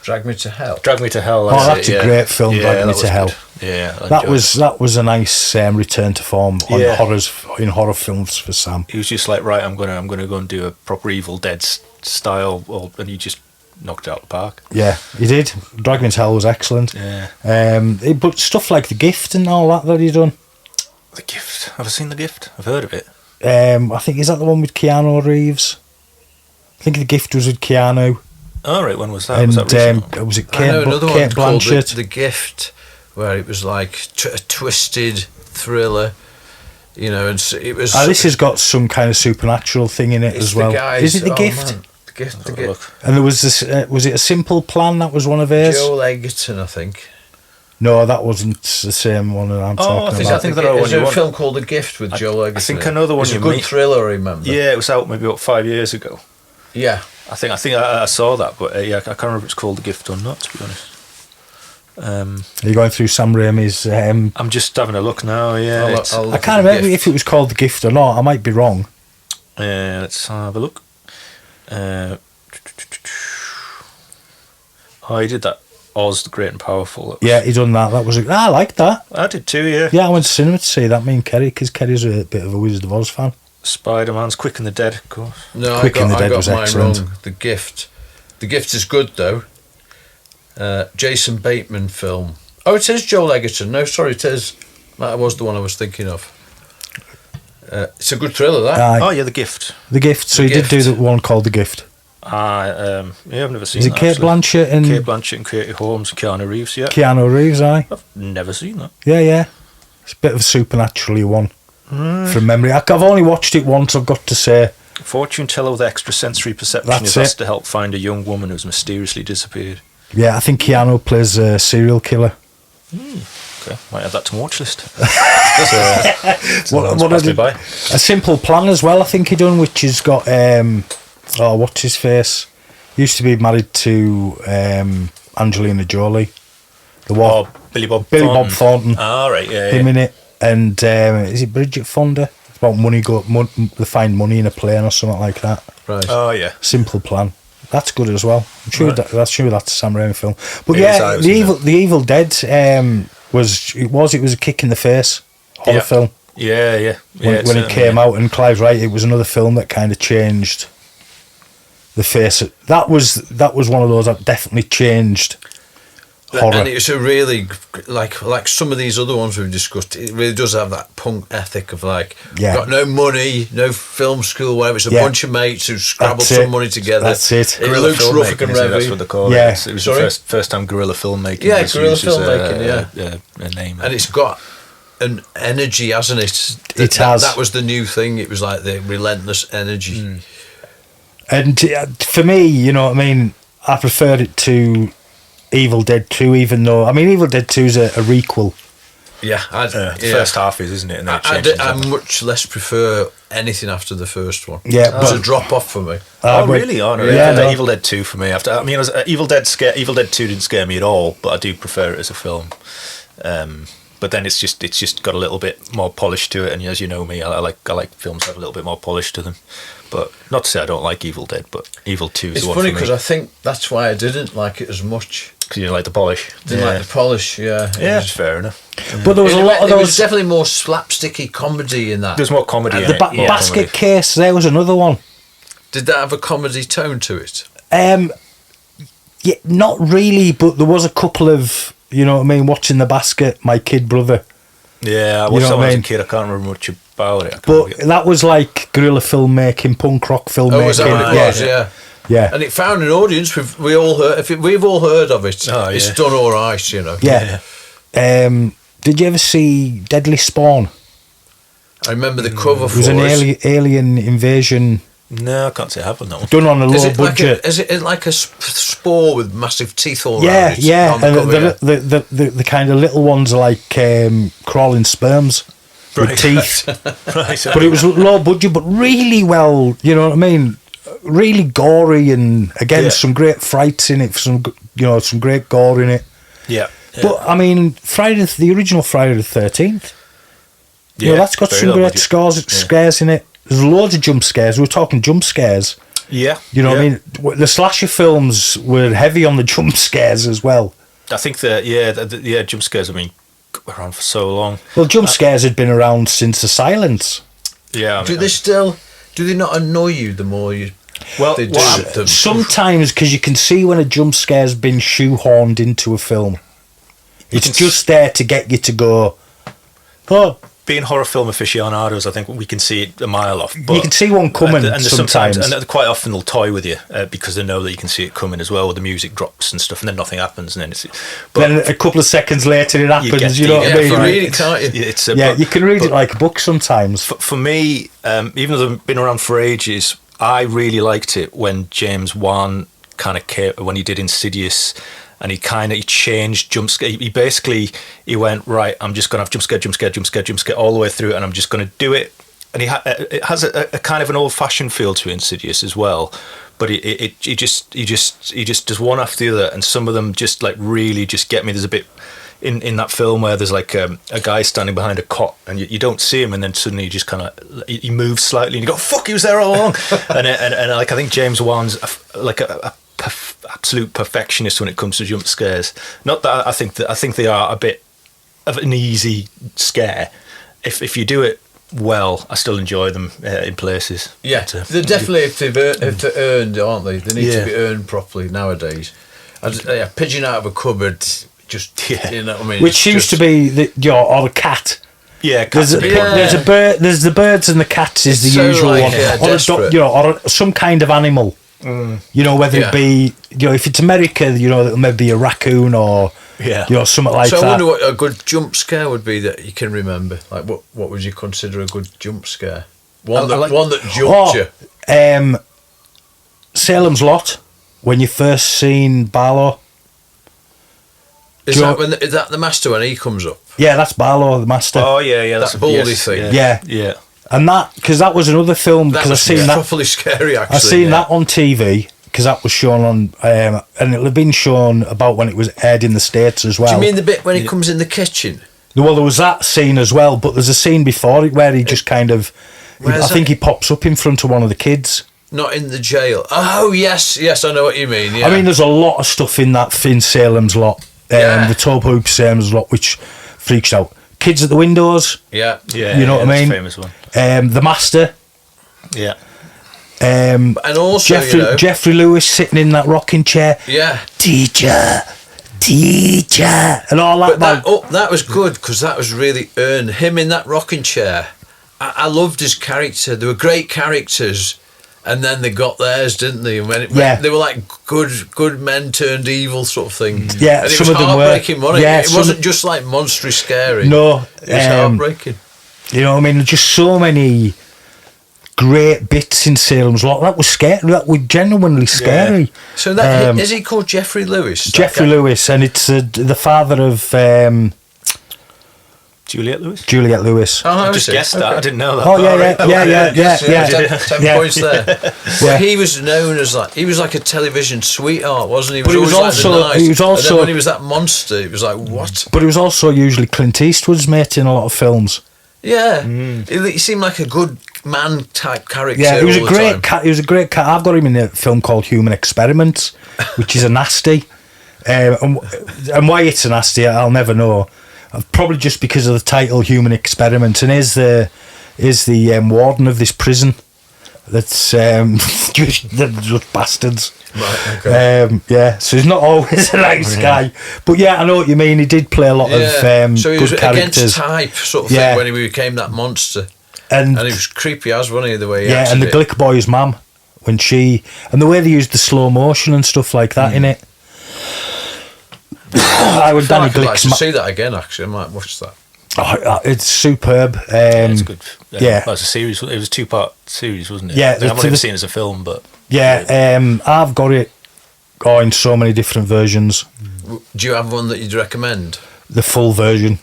Drag Me to Hell. Drag Me to Hell. that's it, a yeah. great film, Yeah, Drag Me that to was Hell. good. Yeah, I That enjoyed was a nice return to form on Yeah. horror films for Sam. He was just like, right, I'm gonna go and do a proper Evil Dead style, and he just knocked it out of the park. Yeah, he did. Drag Me to Hell was excellent. Yeah. But stuff like The Gift and all that he done. The Gift. Have I seen The Gift? I've heard of it. I think, is that the one with Keanu Reeves? I think The Gift was with Keanu. Oh, right, when was that? And Was that recent? was it I know another one Kate called Blanchett? the Gift, where it was like a twisted thriller, you know, and it was. This has got some kind of supernatural thing in it it's as well. the guys, Is it The oh, Gift? man, the Gift. The Have a Gift. look. And there was this. Was it A Simple Plan? That was one of his. Joel Egerton, I think. No, that wasn't the same one that I'm talking think about. I know There's one you a want. film called The Gift with Joel Egerton. I think I know the one it's you a good mean. thriller, I remember. Yeah, it was out maybe about 5 years ago. Yeah. I think I saw that, but yeah, I can't remember if it's called The Gift or not, to be honest. Are you going through Sam Raimi's? I'm just having a look now. Yeah, I'll look I at can't The remember Gift. if it was called The Gift or not. I might be wrong. let's have a look. Oh, he did that. Oz the Great and Powerful. Yeah, he done that. That was I liked that. I did too, yeah. Yeah, I went to cinema to see that. Me and Kerry, because Kerry's a bit of a Wizard of Oz fan. Spider-Man's Quick and the Dead, of course. No, Quick and the Dead was mine excellent. wrong. The Gift. The Gift is good though. Jason Bateman film. Oh, it is Joel Egerton. No, sorry, it is. That was the one I was thinking of. It's a good thriller, that. Aye. Oh, yeah, The Gift. The Gift. So The he did do Gift. the one called The Gift. Yeah, I've never seen Is it that. Kate actually. Blanchett and Kate Blanchett and Katie Holmes, Keanu Reeves, yeah. Keanu Reeves? Aye. I've never seen that. Yeah. It's a bit of a supernaturally one from memory. I've only watched it once. I've got to say. Fortune teller with extrasensory perception That's is asked it. to help find a young woman who's mysteriously disappeared. Yeah, I think Keanu plays a serial killer. Okay, might add that to my watch list. What I did- a Simple Plan as well, I think he done, which has got what's his face? Used to be married to Angelina Jolie. The what? Oh, Billy Bob Thornton. Ah, right, yeah. Him in it, and is it Bridget Fonda? It's about they find money in a plane or something like that. Right. Oh, yeah. Simple Plan. That's good as well. I'm sure Right. that's a Sam Raimi film. But It is, yeah, I was the in Evil Dead was a kick in the face horror Yeah. film Yeah. when it came out. And Clive's right, it was another film that kind of changed the face. That was one of those that definitely changed horror. And it's a really like some of these other ones we've discussed. It really does have that punk ethic of like, Yeah. got no money, no film school, whatever. It's a Yeah. bunch of mates who scrabble That's some it. money together. That's it. It Guerrilla looks rough filmmaking, and isn't it? That's what revy. they call Yeah. it. It was Sorry? the first time guerrilla filmmaking. Yeah, was guerrilla used as filmmaking, a name. And it's got an energy, hasn't it? It has. That was the new thing. It was like the relentless energy. And for me, you know what I mean, I preferred it to Evil Dead 2, even though, I mean, Evil Dead 2 is a requel. Yeah, The first half is, isn't it? And then it changes. I much less prefer anything after the first one. Yeah, It was but- a drop off for me. Oh, but- really? Oh, no, Yeah, no. Evil Dead 2 for me. Evil Dead 2 didn't scare me at all, but I do prefer it as a film. But then it's just got a little bit more polish to it, and as you know me, I like films that have a little bit more polish to them. But not to say I don't like Evil Dead, but Evil 2 is It's the one funny for me. because I think that's why I didn't like it as much. Because you like the polish. Didn't like the polish, yeah. Yeah, that's fair enough. But there was a lot of There was those. definitely more slapsticky comedy in that. There's more comedy in The it. more basket comedy. case, there was another one. Did that have a comedy tone to it? Yeah, not really, but there was a couple of, you know what I mean, watching The Basket, my kid brother. Yeah, I You watched know that what when I I was a mean? kid. I can't remember much about it. But that was like guerrilla filmmaking, punk rock filmmaking. Oh, was that what it was? Yeah. Yeah. And it found an audience. We've all heard of it. Oh, It's yeah. done all right, you know. Yeah. Did you ever see Deadly Spawn? I remember the cover It for was an it. alien invasion No, I can't say I haven't that one. done on a Is low it like budget. is it like a spore with massive teeth all Yeah, around it? yeah. On the And cover, the kind of little ones are like crawling sperms with Right. teeth. Right, But it was low budget, but really well, you know what I mean? Really gory, and again, Yeah. some great frights in it, some great gore in it. yeah. But I mean, the original Friday the 13th, you know, that's got very some low great budget. scares in it. There's loads of jump scares. We're talking jump scares. Yeah. You know what I mean? The slasher films were heavy on the jump scares as well. I think that, jump scares have been around for so long. Well, jump scares had been around since the silence. Yeah. I Do mean, they not annoy you the more you Well, they do what them? Sometimes, because you can see when a jump scare's been shoehorned into a film. It's can just there to get you to go, oh, being horror film aficionados, I think we can see it a mile off. But you can see one coming and sometimes. and quite often they'll toy with you because they know that you can see it coming as well. With the music drops and stuff, and then nothing happens, and then it's. But Then a couple of seconds later it happens, get you know what I Yeah, mean? you Like, read it, can't you? it's yeah, you can read but it like a book sometimes. For me, even though they've been around for ages, I really liked it when James Wan kind of came, when he did Insidious, and he changed jump scare. He went, right, I'm just gonna have jump scare all the way through, and I'm just gonna do it. And it has a kind of an old fashioned feel to Insidious as well, but he just does one after the other, and some of them just like really just get me. There's a bit in that film where there's like a guy standing behind a cot, and you don't see him, and then suddenly he just kind of he moves slightly, and you go, fuck, he was there all along. and like I think James Wan's like a absolute perfectionists when it comes to jump scares. Not that I think they are a bit of an easy scare. If you do it well, I still enjoy them in places. Yeah, they're definitely if they're earned, aren't they? They need to be earned properly nowadays. Pigeon out of a cupboard, you know what I mean. Which seems to be or a cat. Yeah, there's a bird. There's the birds and the cats is the usual one, or some kind of animal. You know, whether it be if it's America, it'll maybe be a raccoon or something like that. So I wonder what a good jump scare would be that you can remember. Like what would you consider a good jump scare? One that jumped you. Salem's Lot, when you first seen Barlow. Is that the master when he comes up? Yeah, that's Barlow, the master. Oh yeah, that's that baldy thing. Yeah. And that was another film because I've seen that properly scary. Actually, I've seen that on TV because that was shown on, and it'll have been shown about when it was aired in the States as well. Do you mean the bit when he comes in the kitchen? Well, there was that scene as well, but there's a scene before it where he just kind of, I think he pops up in front of one of the kids. Not in the jail. Oh yes, I know what you mean. Yeah. I mean, there's a lot of stuff in that Finn Salem's Lot, the Tobe Hoops Salem's Lot, which freaks out. Kids at the windows. Yeah. You know what I mean? Famous one. The Master. Yeah. And also Jeffrey Lewis sitting in that rocking chair. Yeah. Teacher, and all that. But that was good because that was really earned. Him in that rocking chair. I loved his character. They were great characters. And then they got theirs, didn't they? They were like good men turned evil sort of thing. Yeah, and it some was of them heartbreaking, were. wasn't it? Yeah, it wasn't just like monstrous scary. No, it was heartbreaking. You know what I mean? Just so many great bits in Salem's Lot. That was scary. That was genuinely scary. Yeah. So that is he called Jeffrey Lewis? Jeffrey Lewis, and it's the father of. Juliette Lewis? Juliette Lewis. Oh, I just guessed that. I didn't know that. Oh, yeah. 10 points there. Well, he was known as he was like a television sweetheart, wasn't he? But he was also, and then when he was that monster, it was like, what? But he was also usually Clint Eastwood's mate in a lot of films. Yeah. He seemed like a good man type character. Yeah, he was a great cat. He was a great cat. I've got him in a film called Human Experiments, which is a nasty. And why it's a nasty, I'll never know. Probably just because of the title Human Experiment, and is the warden of this prison that's they're just bastards. Right, okay. So he's not always a nice guy, but I know what you mean. He did play a lot of so he good was characters. Against type sort of thing when he became that monster, and he was creepy as, wasn't he, the way he acted and the Glick Boy's mum when and the way they used the slow motion and stuff like that in it. I would Danny Glick's like to see that again. Actually, I might watch that. Oh, it's superb. It's good. Yeah, well, it's a series. It was a 2-part series, wasn't it? Yeah, I've never seen it as a film, but I've got it in so many different versions. Do you have one that you'd recommend? The full version.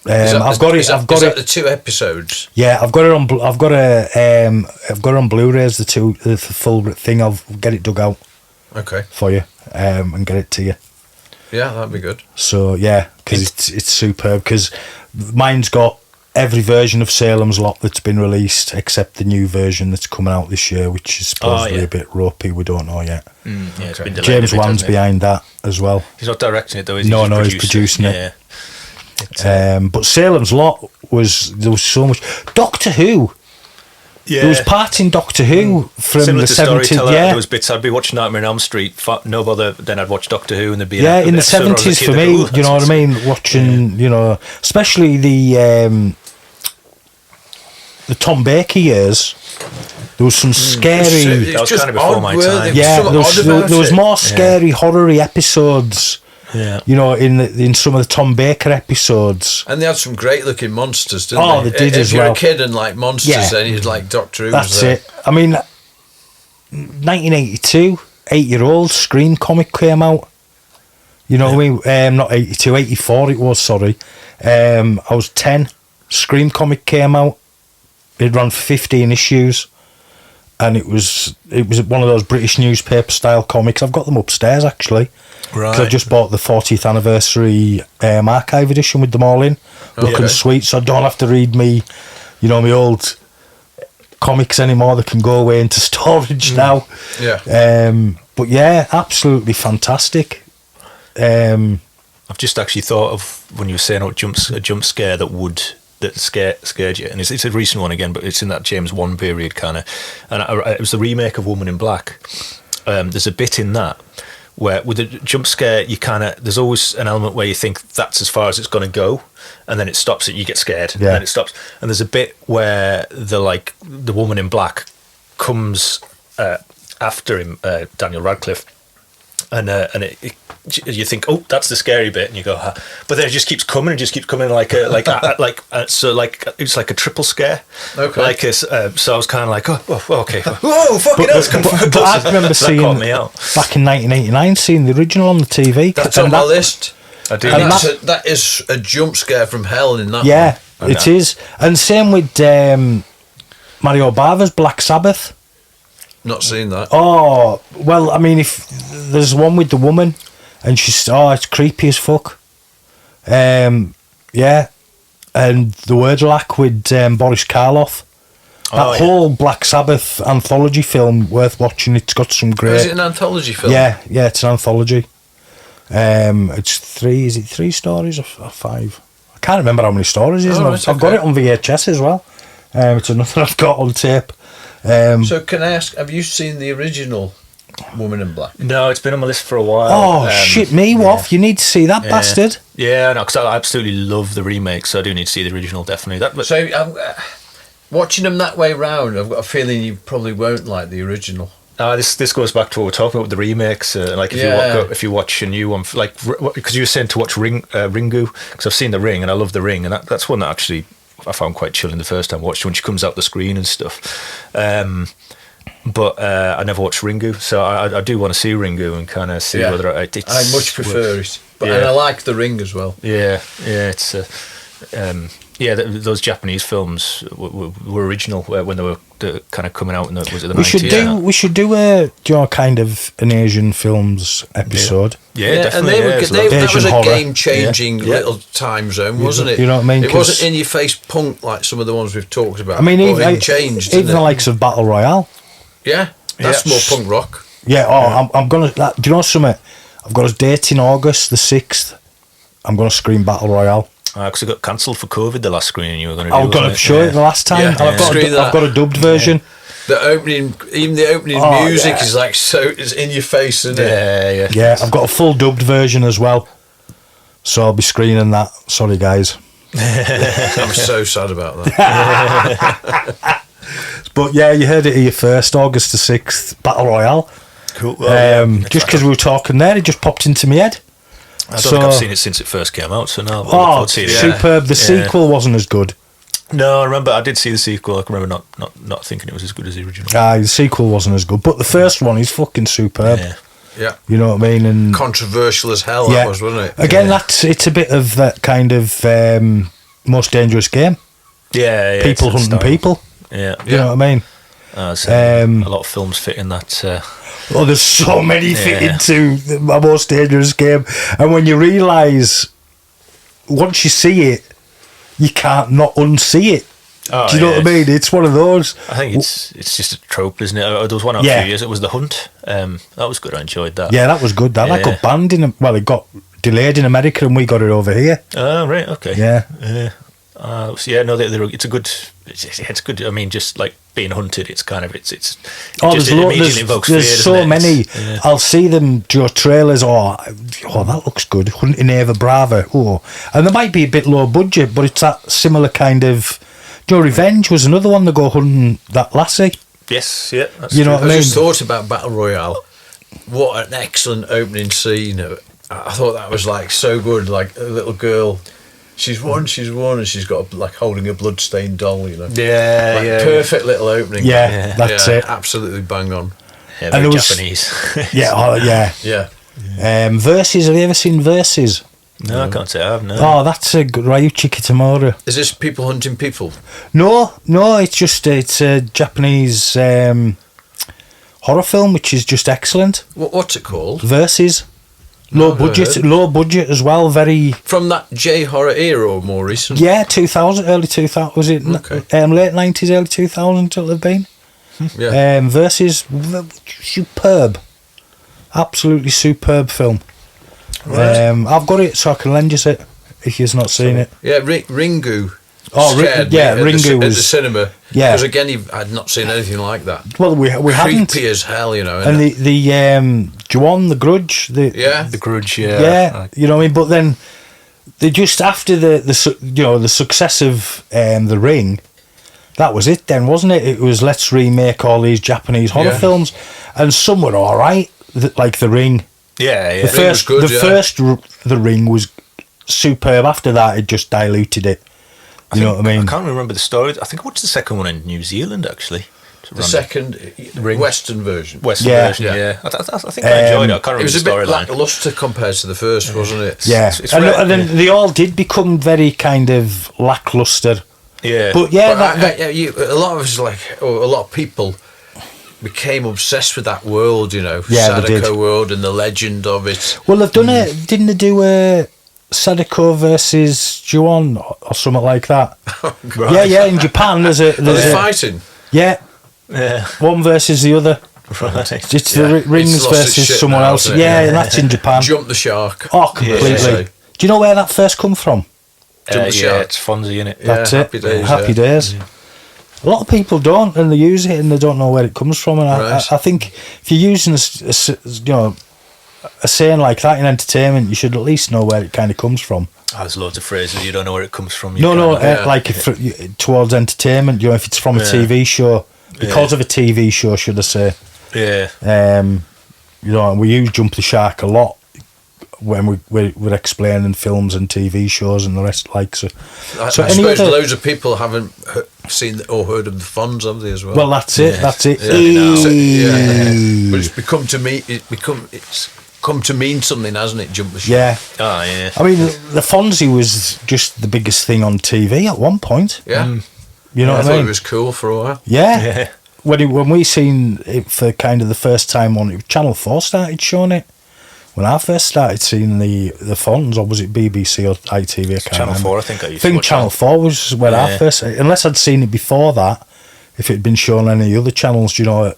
I've got it. Is that the 2 episodes? Yeah, I've got it on. I've got it on Blu-rays. The full thing. I'll get it dug out. Okay. For you, and get it to you. Yeah, that'd be good. So because it's superb. Because mine's got every version of Salem's Lot that's been released except the new version that's coming out this year, which is supposedly a bit ropey. We don't know yet. It's been delayed James Wan's behind that as well. He's not directing it though. Is he? No, he's producing it. But Salem's Lot there was so much. Doctor Who. Yeah. There was parts in Doctor Who from similar the to 70s. There was bits I'd be watching Nightmare on Elm Street, no bother. Then I'd watch Doctor Who, and there'd be in the 70s for me. You know what I mean? Watching, especially the Tom Baker years. There was some scary. That was kind of before my time. Yeah, there was more scary, horror-y episodes. Yeah, in some of the Tom Baker episodes, and they had some great looking monsters, didn't they? Oh, they did as well. If you're a kid and like monsters, then you'd like Doctor Who. That's it. I mean, 1982, 8-year-old Scream comic came out. You know what I mean? Not 82, 84 it was. Sorry, I was 10. Scream comic came out. It ran for 15 issues. And it was one of those British newspaper style comics. I've got them upstairs actually. Right. 'Cause I just bought the 40th anniversary archive edition with them all in, looking sweet. So I don't have to read my old comics anymore. They can go away into storage now. Yeah. But yeah, absolutely fantastic. I've just actually thought of when you were saying a jump scare that scared you, and it's a recent one again, but it's in that James Wan period kind of, and it was the remake of Woman in Black. There's a bit in that where with a jump scare, there's always an element where you think that's as far as it's going to go, and then it stops. You get scared, and then it stops. And there's a bit where the woman in black comes after him, Daniel Radcliffe, and you think, oh, that's the scary bit, and you go, but then it just keeps coming so it's like a triple scare. Okay. So I was kind of like, oh, okay, whoa, fucking hell! But I remember seeing caught me out. back in 1989, seeing the original on the TV. That's on my list. I do. And that is a jump scare from hell in that. Yeah, one. it is. And same with Mario Bava's Black Sabbath. Not seen that. Oh, well, I mean, if there's one with the woman, and it's creepy as fuck. Yeah, and the Wordlack with Boris Karloff. That whole Black Sabbath anthology film, worth watching. It's got some great. Is it an anthology film? Yeah, it's an anthology. It's 3. Is it 3 stories or 5? I can't remember how many stories it is. I've got it on VHS as well. It's another I've got on tape. So can I ask, have you seen the original Woman in Black? No, it's been on my list for a while. Oh, shit me, Woff. You need to see that bastard. Yeah, no, because I absolutely love the remake, so I do need to see the original, definitely. So, watching them that way round, I've got a feeling you probably won't like the original. This goes back to what we're talking about with the remakes. If you watch a new one, because you were saying to watch Ringu, because I've seen The Ring and I love The Ring, and that's one that actually I found quite chilling the first time I watched when she comes out the screen and stuff. But I never watched Ringu, so I do want to see Ringu and kind of see whether I much prefer it, and I like The Ring as well. It's those Japanese films were original when they were kind of coming out in the 90s. We should do a kind of an Asian films episode. Yeah, definitely. And that was a horror. game-changing little time zone, wasn't it? You know what I mean? It wasn't in-your-face punk like some of the ones we've talked about. I mean, even the likes of Battle Royale. Yeah, that's more punk rock. Yeah. I'm gonna. Do you know something? I've got a date in August the 6th. I'm ggoing to screen Battle Royale. Because it got cancelled for COVID, the last screening you were going to do. I was going to show it the last time. Yeah, and I've got a dubbed version. The opening music is like it's in your face, isn't it? Yeah, I've got a full dubbed version as well. So I'll be screening that. Sorry, guys. I'm so sad about that. But yeah, you heard it here first, August the 6th, Battle Royale. Cool. Just because we were talking there, it just popped into my head. I don't think I've seen it since it first came out, so no. Superb. The sequel wasn't as good. No, I remember I did see the sequel. I can remember not thinking it was as good as the original. The sequel wasn't as good, but the first one is fucking superb. Yeah. You know what I mean? And controversial as hell that was, wasn't it? Again, it's a bit of that kind of Most Dangerous Game. Yeah. People hunting people. Yeah. You know what I mean? A lot of films fit in that. There's so many fit into My Most Dangerous Game, and when you realise once you see it, you can't not unsee it. Do you know what I mean? It's one of those. I think it's just a trope, isn't it? There was one out a few years. It was The Hunt. That was good. I enjoyed that. Yeah, that was good. That got banned it got delayed in America, and we got it over here. Oh right, okay. Yeah. It's a good. It's good. I mean, just like being hunted, it's kind of there's so many. Yeah. I'll see them do trailers. That looks good. Hunting Ava Bravo. And there might be a bit low budget, but it's that similar kind of. Revenge was another one to go hunting that lassie. Yes, yeah. You know what I mean? I just thought about Battle Royale. What an excellent opening scene! I thought that was like so good. Like a little girl. She's won, and she's got holding a bloodstained doll, Yeah, perfect little opening. Yeah, that's it. Absolutely bang on. Yeah, very Japanese. Yeah. Versus, have you ever seen Versus? No, I can't say I have, no. Oh, that's a good Ryuichi Kitamura. Is this people hunting people? No, it's a Japanese horror film, which is just excellent. What's it called? Versus. Low budget as well. Very From that J horror era or more recent? yeah, 2000, early 2000. Was it late 90s, early 2000 it'll have been? Yeah. Versus superb, absolutely superb film. I've got it, so I can lend you it if you've not seen it. Yeah, Ringu. Oh, scared yeah, me Ringu at the was cinema. yeah. Because again, I'd not seen anything like that. Well, we hadn't. Creepy as hell, you know. And the Juon, the Grudge, the Grudge, you know what I mean. But then they just after the success of the Ring, that was it then, wasn't it? It was let's remake all these Japanese horror films, and some were all right, like the Ring. Yeah. The first the Ring was superb. After that, it just diluted it. You know what I mean? I can't remember the story. I think I watched the second one in New Zealand, actually. The second Western version. Version, yeah. I think I enjoyed it. I can't remember the storyline. It was a bit lacklustre compared to the first, wasn't it? Yeah. And then they all did become very kind of lacklustre. Yeah. But a lot of us, a lot of people became obsessed with that world, you know, Sadako world and the legend of it. Well, they've done it. Didn't they do a Sadako versus Juon or something like that? Right. Yeah. In Japan, there's a. Are they fighting? Yeah. One versus the other. Right. It's the Rings versus someone else. Yeah, and that's in Japan. Jump the shark. Oh, completely. Yeah. Do you know where that first come from? Jump the shark. It's Fonzie, innit? That's it. Happy Days. Yeah. A lot of people don't, and they use it, and they don't know where it comes from. And I think if you're using a saying like that in entertainment, you should at least know where it kind of comes from. There's loads of phrases you don't know where it comes from. Like towards entertainment. You know, if it's from a TV show, because of a TV show, should I say? Yeah. You know, we use Jump the Shark a lot when we're explaining films and TV shows and the rest. I suppose loads of people haven't seen or heard of the Fonz, have they, as well? Well, that's it. That's it. But it's come to mean something, hasn't it? Jump the Shark. Yeah. Oh, yeah. I mean, the Fonzie was just the biggest thing on TV at one point. Yeah. You know what I thought mean? it was cool for a while. Yeah. When we seen it for kind of the first time on Channel 4 started showing it. When I first started seeing the Fonz, or was it BBC or ITV? I can't Channel remember. 4, I think I used to watch Channel 4 was where I first, unless I'd seen it before that, if it had been shown on any other channels, you know,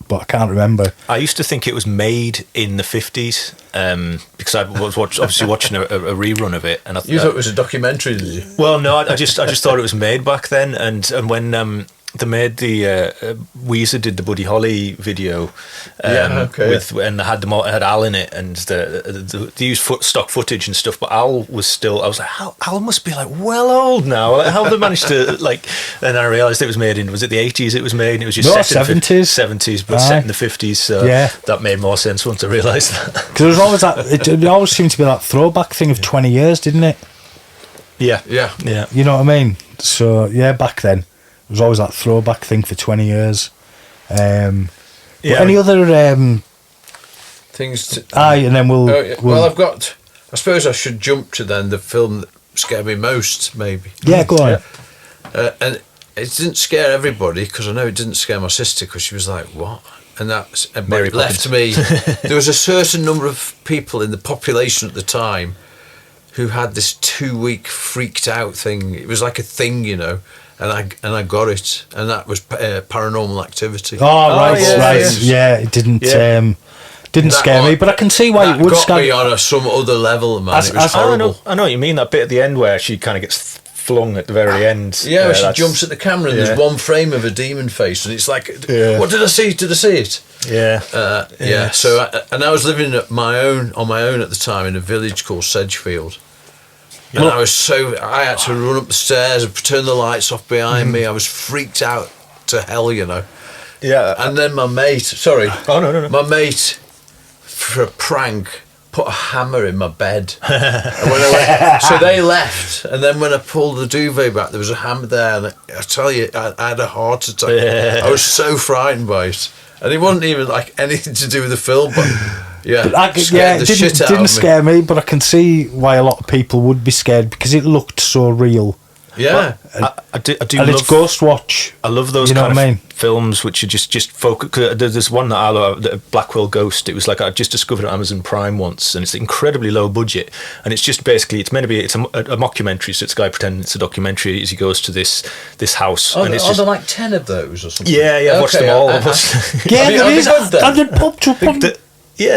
but I can't remember. I used to think it was made in the 50s because I was obviously watching a rerun of it. And you thought it was a documentary, did you? Well, no, I just thought it was made back then. And when they made the Weezer did the Buddy Holly video, and they had them all, it had Al in it, and they used stock footage and stuff. But Al was still. I was like, Al must be like well old now. Like, how have they managed to like? And I realised it was made in. Was it the 80s? It was made. And it was just set 70s, but set in the 50s. So that made more sense once I realised that. Because there was always that. It always seemed to be that throwback thing of 20 years, didn't it? Yeah. You know what I mean? So back then. There was always that throwback thing for 20 years. Any other things? And then we'll. Well, I've got. I suppose I should jump to then the film that scared me most, maybe. Yeah, go on. And it didn't scare everybody, because I know it didn't scare my sister, because she was like, "What?" And that left me. There was a certain number of people in the population at the time who had this 2-week freaked out thing. It was like a thing, you know. And I got it, and that was Paranormal Activity. Oh, right. Yeah, it didn't scare me, but I can see why it would scare me. Got me on some other level, man. It was horrible. I know what you mean, that bit at the end where she kind of gets flung at the very end. Yeah, where she jumps at the camera, and there's one frame of a demon face, and it's like, what did I see? Did I see it? Yeah. So, I was living on my own at the time in a village called Sedgefield. And I had to run up the stairs and turn the lights off behind me. I was freaked out to hell, you know. Yeah. And then my mate, no. My mate, for a prank, put a hammer in my bed. And so they left, and then when I pulled the duvet back, there was a hammer there, and I tell you, I had a heart attack. Yeah. I was so frightened by it. And it wasn't even like anything to do with the film, but... it didn't scare me, but I can see why a lot of people would be scared, because it looked so real. Yeah. I do and love it's Ghost Watch. I love those You know kind what I of mean? films which are just focus. There's one that I love, the Blackwell Ghost. It was like I just discovered on Amazon Prime once, and it's incredibly low budget, and it's just basically it's meant to be a mockumentary. So it's a guy pretending it's a documentary as he goes to this house. Are and it's there just, like 10 of those or something? yeah, I've watched Okay, them all. Yeah, Have you- there have you is. got them? And it popped up on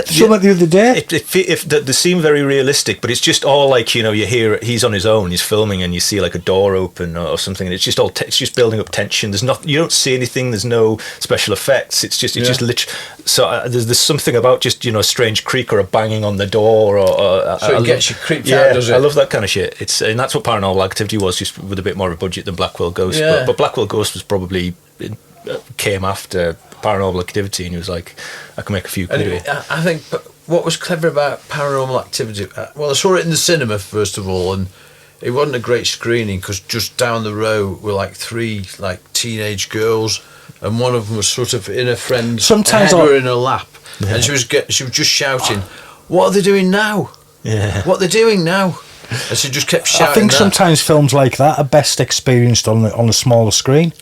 some the other day. If they seem very realistic, but it's just all like, you hear he's on his own, he's filming, and you see like a door open or something, and it's just it's just building up tension. There's not, you don't see anything. There's no special effects. It's just literally. So there's something about just a strange creak or a banging on the door, or So it gets you creeped out, does it? I love that kind of shit. And that's what Paranormal Activity was, just with a bit more of a budget than Blackwell Ghost. Yeah. But Blackwell Ghost was probably came after Paranormal Activity, and he was like, I can make a few quid Anyway, with it. I think what was clever about Paranormal Activity, well, I saw it in the cinema first of all, and it wasn't a great screening because just down the row were like 3 like teenage girls, and one of them was sort of in a friend's Sometimes head or in her lap, and she was just shouting, "What are they doing now? Yeah. What they're doing now?" And she just kept shouting. I think that. sometimes films like that are best experienced on a smaller screen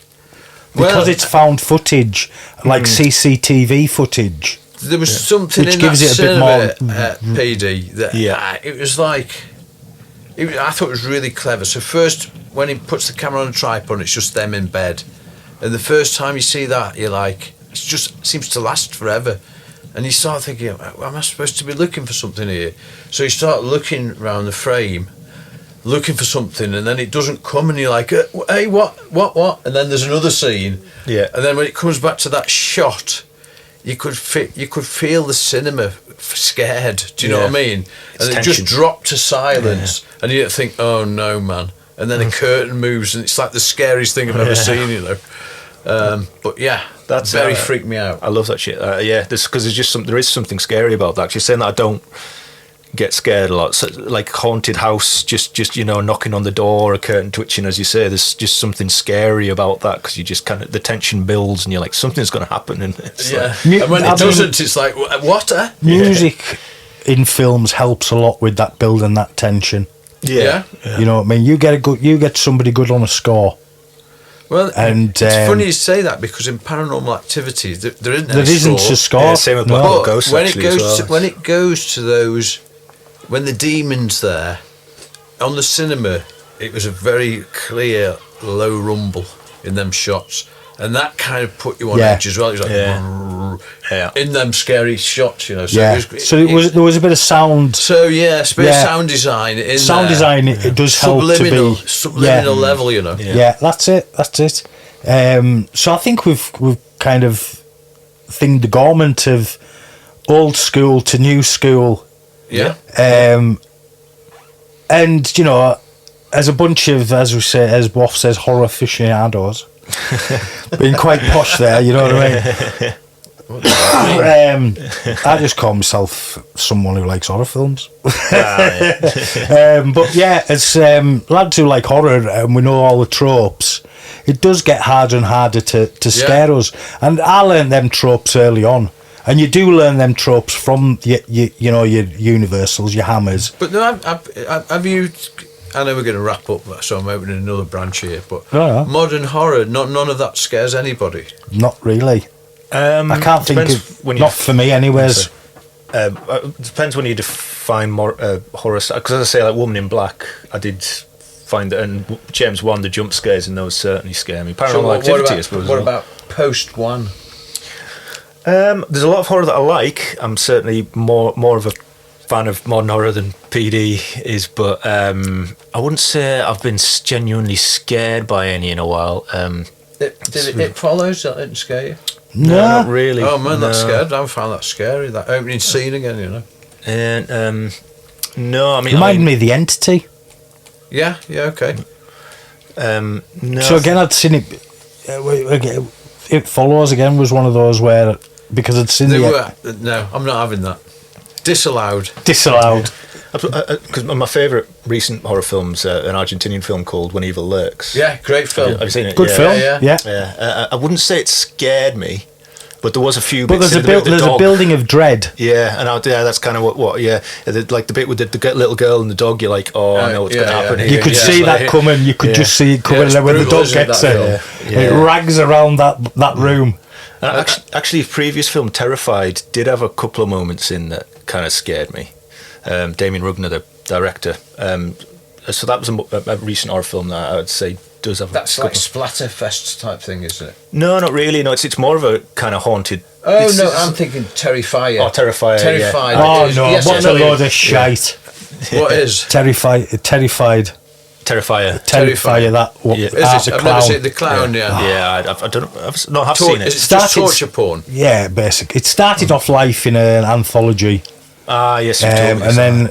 because Well- it's found footage, like CCTV footage. There was something Which in gives that it a bit cinema, more- PD that it was like I thought it was really clever. So first, when he puts the camera on a tripod, it's just them in bed, and the first time you see that, you're like, it just seems to last forever, and you start thinking, am I supposed to be looking for something here? So you start looking around the frame, looking for something, and then it doesn't come, and you're like, hey, what? And then there's another scene, and then when it comes back to that shot, you could feel the cinema scared. Do you know what I mean? It's and it tension. just dropped to silence, and you think, "Oh no, man!" And then a curtain moves, and it's like the scariest thing I've ever seen. But yeah, That's very freaked me out. I love that shit. Because there's just there is something scary about that. You're saying that I don't get scared a lot. So, like haunted house, just knocking on the door, a curtain twitching, as you say. There's just something scary about that because you just kind of the tension builds, and you're like, something's going to happen. And it's Yeah, like, and when it doesn't, it's like, what? Music in films helps a lot with that building that tension. Yeah. You know what I mean? You get somebody good on a score. Well, And, it's funny you say that because in Paranormal Activity, there isn't There any isn't score. a score. Yeah, same with No. Blackwell But Ghost. when Actually, it goes as well. when it goes to those, when the demon's there, on the cinema, it was a very clear low rumble in them shots, and that kind of put you on edge as well. It was like in them scary shots, So there was a bit of sound. So yeah, it's a bit of sound design. In Sound there. design it does help to be subliminal level, Yeah, that's it. So I think we've kind of thinged the garment of old school to new school. Yeah. And as a bunch of, as we say, as Woff says, horror aficionados, being quite posh there, you know what I mean? I just call myself someone who likes horror films. But yeah, as lads who like horror and we know all the tropes, it does get harder and harder to scare us. And I learned them tropes early on. And you do learn them tropes from your Universals, your Hammers. But no, have you? I know we're going to wrap up, so I'm opening another branch here. But modern horror, none of that scares anybody. Not really. I can't think of. Not for me, anyways. It depends when you define more horror. Because as I say, like Woman in Black, I did find that, and James Wan, the jump scares in those certainly scare me. Paranormal Activity, I suppose. What about Post One? There's a lot of horror that I like. I'm certainly more of a fan of modern horror than PD is, but I wouldn't say I've been genuinely scared by any in a while. It Follows? That didn't scare you? No, not really. Oh man, that's scared. I found that scary. That opening scene again, And no, I mean, reminded me of The Entity. Yeah, okay. No. So again, I'd seen it. It Follows again was one of those where, because I'd seen No, I'm not having that. Disallowed. Because my favourite recent horror film's an Argentinian film called When Evil Lurks. Yeah, great film. Have you seen it? Good film. Yeah. I wouldn't say it scared me, But there was a few. But bits there's in the a building of dread. Yeah, and that's kind of what. Yeah, like the bit with the little girl and the dog. You're like, oh, I know what's going to happen here. You could see that coming. You could just see it coming. And then when the dog gets there, it rags around that room. And actually, previous film Terrified did have a couple of moments in that kind of scared me. Damien Rugner, the director. So that was a recent horror film that I would say does have. That's like Splatterfest type thing, isn't it? No, not really. No, it's more of a kind of haunted. I'm thinking Terrifier. Oh, Terrifier. Terrified. Yeah. Oh no! What a load of shite! What is Terrified. Terrifier. That. Is it? I've never seen the clown. Yeah. I don't. I've seen it. It's just torture porn. Yeah, basically. It started off life in an anthology. Yes. And then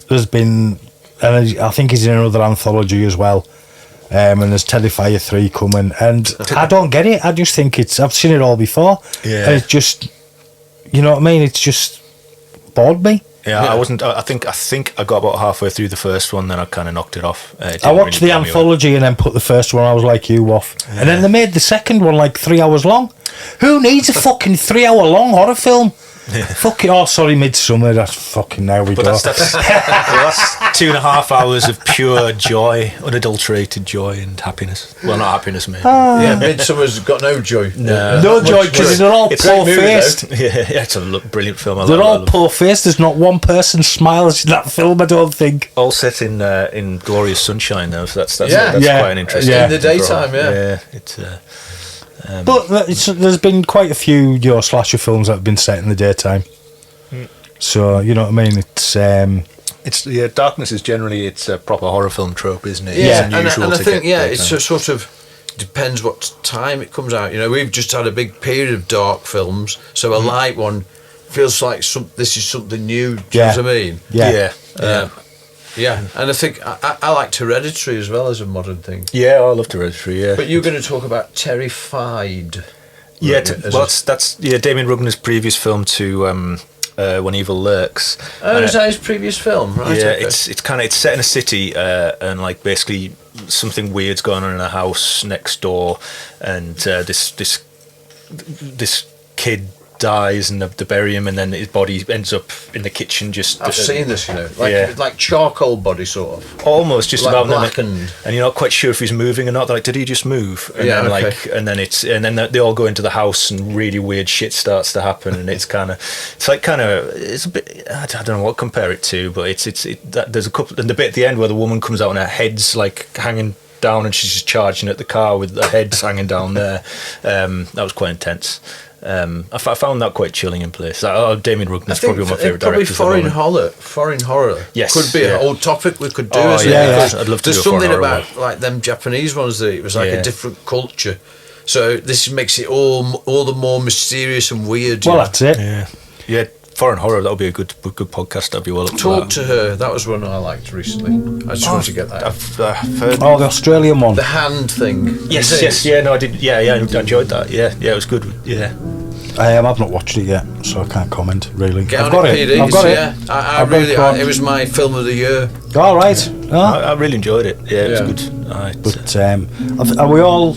there's been, and I think he's in another anthology as well. And there's Terrifier 3 coming, and I don't get it. I just think I've seen it all before. Yeah. And it's just, you know what I mean? It's just bored me. Yeah, I wasn't. I think I got about halfway through the first one, then I kind of knocked it off. I watched the anthology and then put the first one. I was like you, Woff. Yeah. And then they made the second one like 3 hours long. Who needs a fucking 3 hour long horror film? Yeah. Fucking, oh, sorry, Midsummer. That's fucking, there we go. That's 2.5 hours of pure joy, unadulterated joy and happiness. Well, not happiness, mate. Yeah, Midsummer's got no joy. No joy, because they're all poor-faced. Yeah, it's a brilliant film. They're all poor-faced. There's not one person smiles in that film, I don't think. All set in glorious sunshine, though, so that's quite an interesting. In the daytime, yeah. It's. But there's been quite a few slasher films that have been set in the daytime. So you know what I mean. It's darkness is generally it's a proper horror film trope, isn't it? Yeah, and I think it's a sort of depends what time it comes out. You know, we've just had a big period of dark films, so a light one feels like this is something new. Do you know what I mean? Yeah, and I think I liked Hereditary as well as a modern thing. Yeah, I loved Hereditary. Yeah, but you're going to talk about Terrified. Yeah, that's Damien Rugner's previous film to When Evil Lurks. Oh, is that his previous film? Right. Yeah, it's set in a city and like basically something weird's going on in a house next door, and this kid dies and they bury him, and then his body ends up in the kitchen. I've seen this, like charcoal body sort of, almost just like about blackened, and you're not quite sure if he's moving or not. They're like, did he just move? And then they all go into the house and really weird shit starts to happen, and it's a bit, I don't know what to compare it to, but there's a couple, and the bit at the end where the woman comes out and her head's like hanging down and she's just charging at the car with her head's hanging down there. That was quite intense. I found that quite chilling in place. Damien Rugner's probably one of my favourite directors. Probably foreign horror. Yes, could be a whole topic we could do. I'd love to. There's something about like them Japanese ones that it was like a different culture. So this makes it all the more mysterious and weird. Well, that's it. Yeah. Foreign horror. That would be a good podcast. I'd be well up to Talk to Her. That was one I liked recently. I just wanted to get that. I've heard. Oh, the Australian one. The hand thing. Yes. Yeah, no, I did. Yeah, I enjoyed that. Yeah, it was good. Yeah. I've not watched it yet, so I can't comment really. I've got it. It was my film of the year. All right. I really enjoyed it. Yeah, it was good. But are we all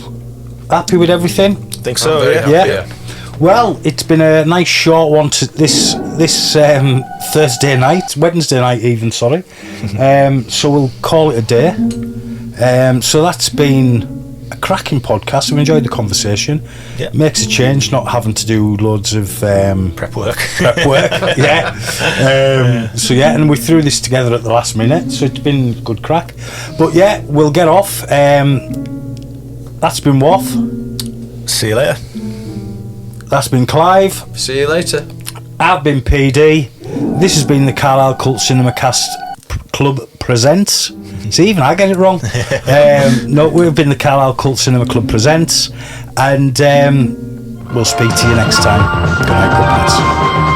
happy with everything? I think so. Yeah. Well, it's been a nice short one to this Thursday night, Wednesday night even, sorry. So we'll call it a day. So that's been a cracking podcast. I've enjoyed the conversation. Yeah. Makes a change not having to do loads of prep work. Yeah. And we threw this together at the last minute, so it's been good crack. But yeah, we'll get off. That's been Woff. See you later. That's been Clive. See you later. I've been PD. This has been the Carlisle Cult Cinema Cast Club Presents. See, even I get it wrong. No, we've been the Carlisle Cult Cinema Club Presents, and we'll speak to you next time. Good night, good night.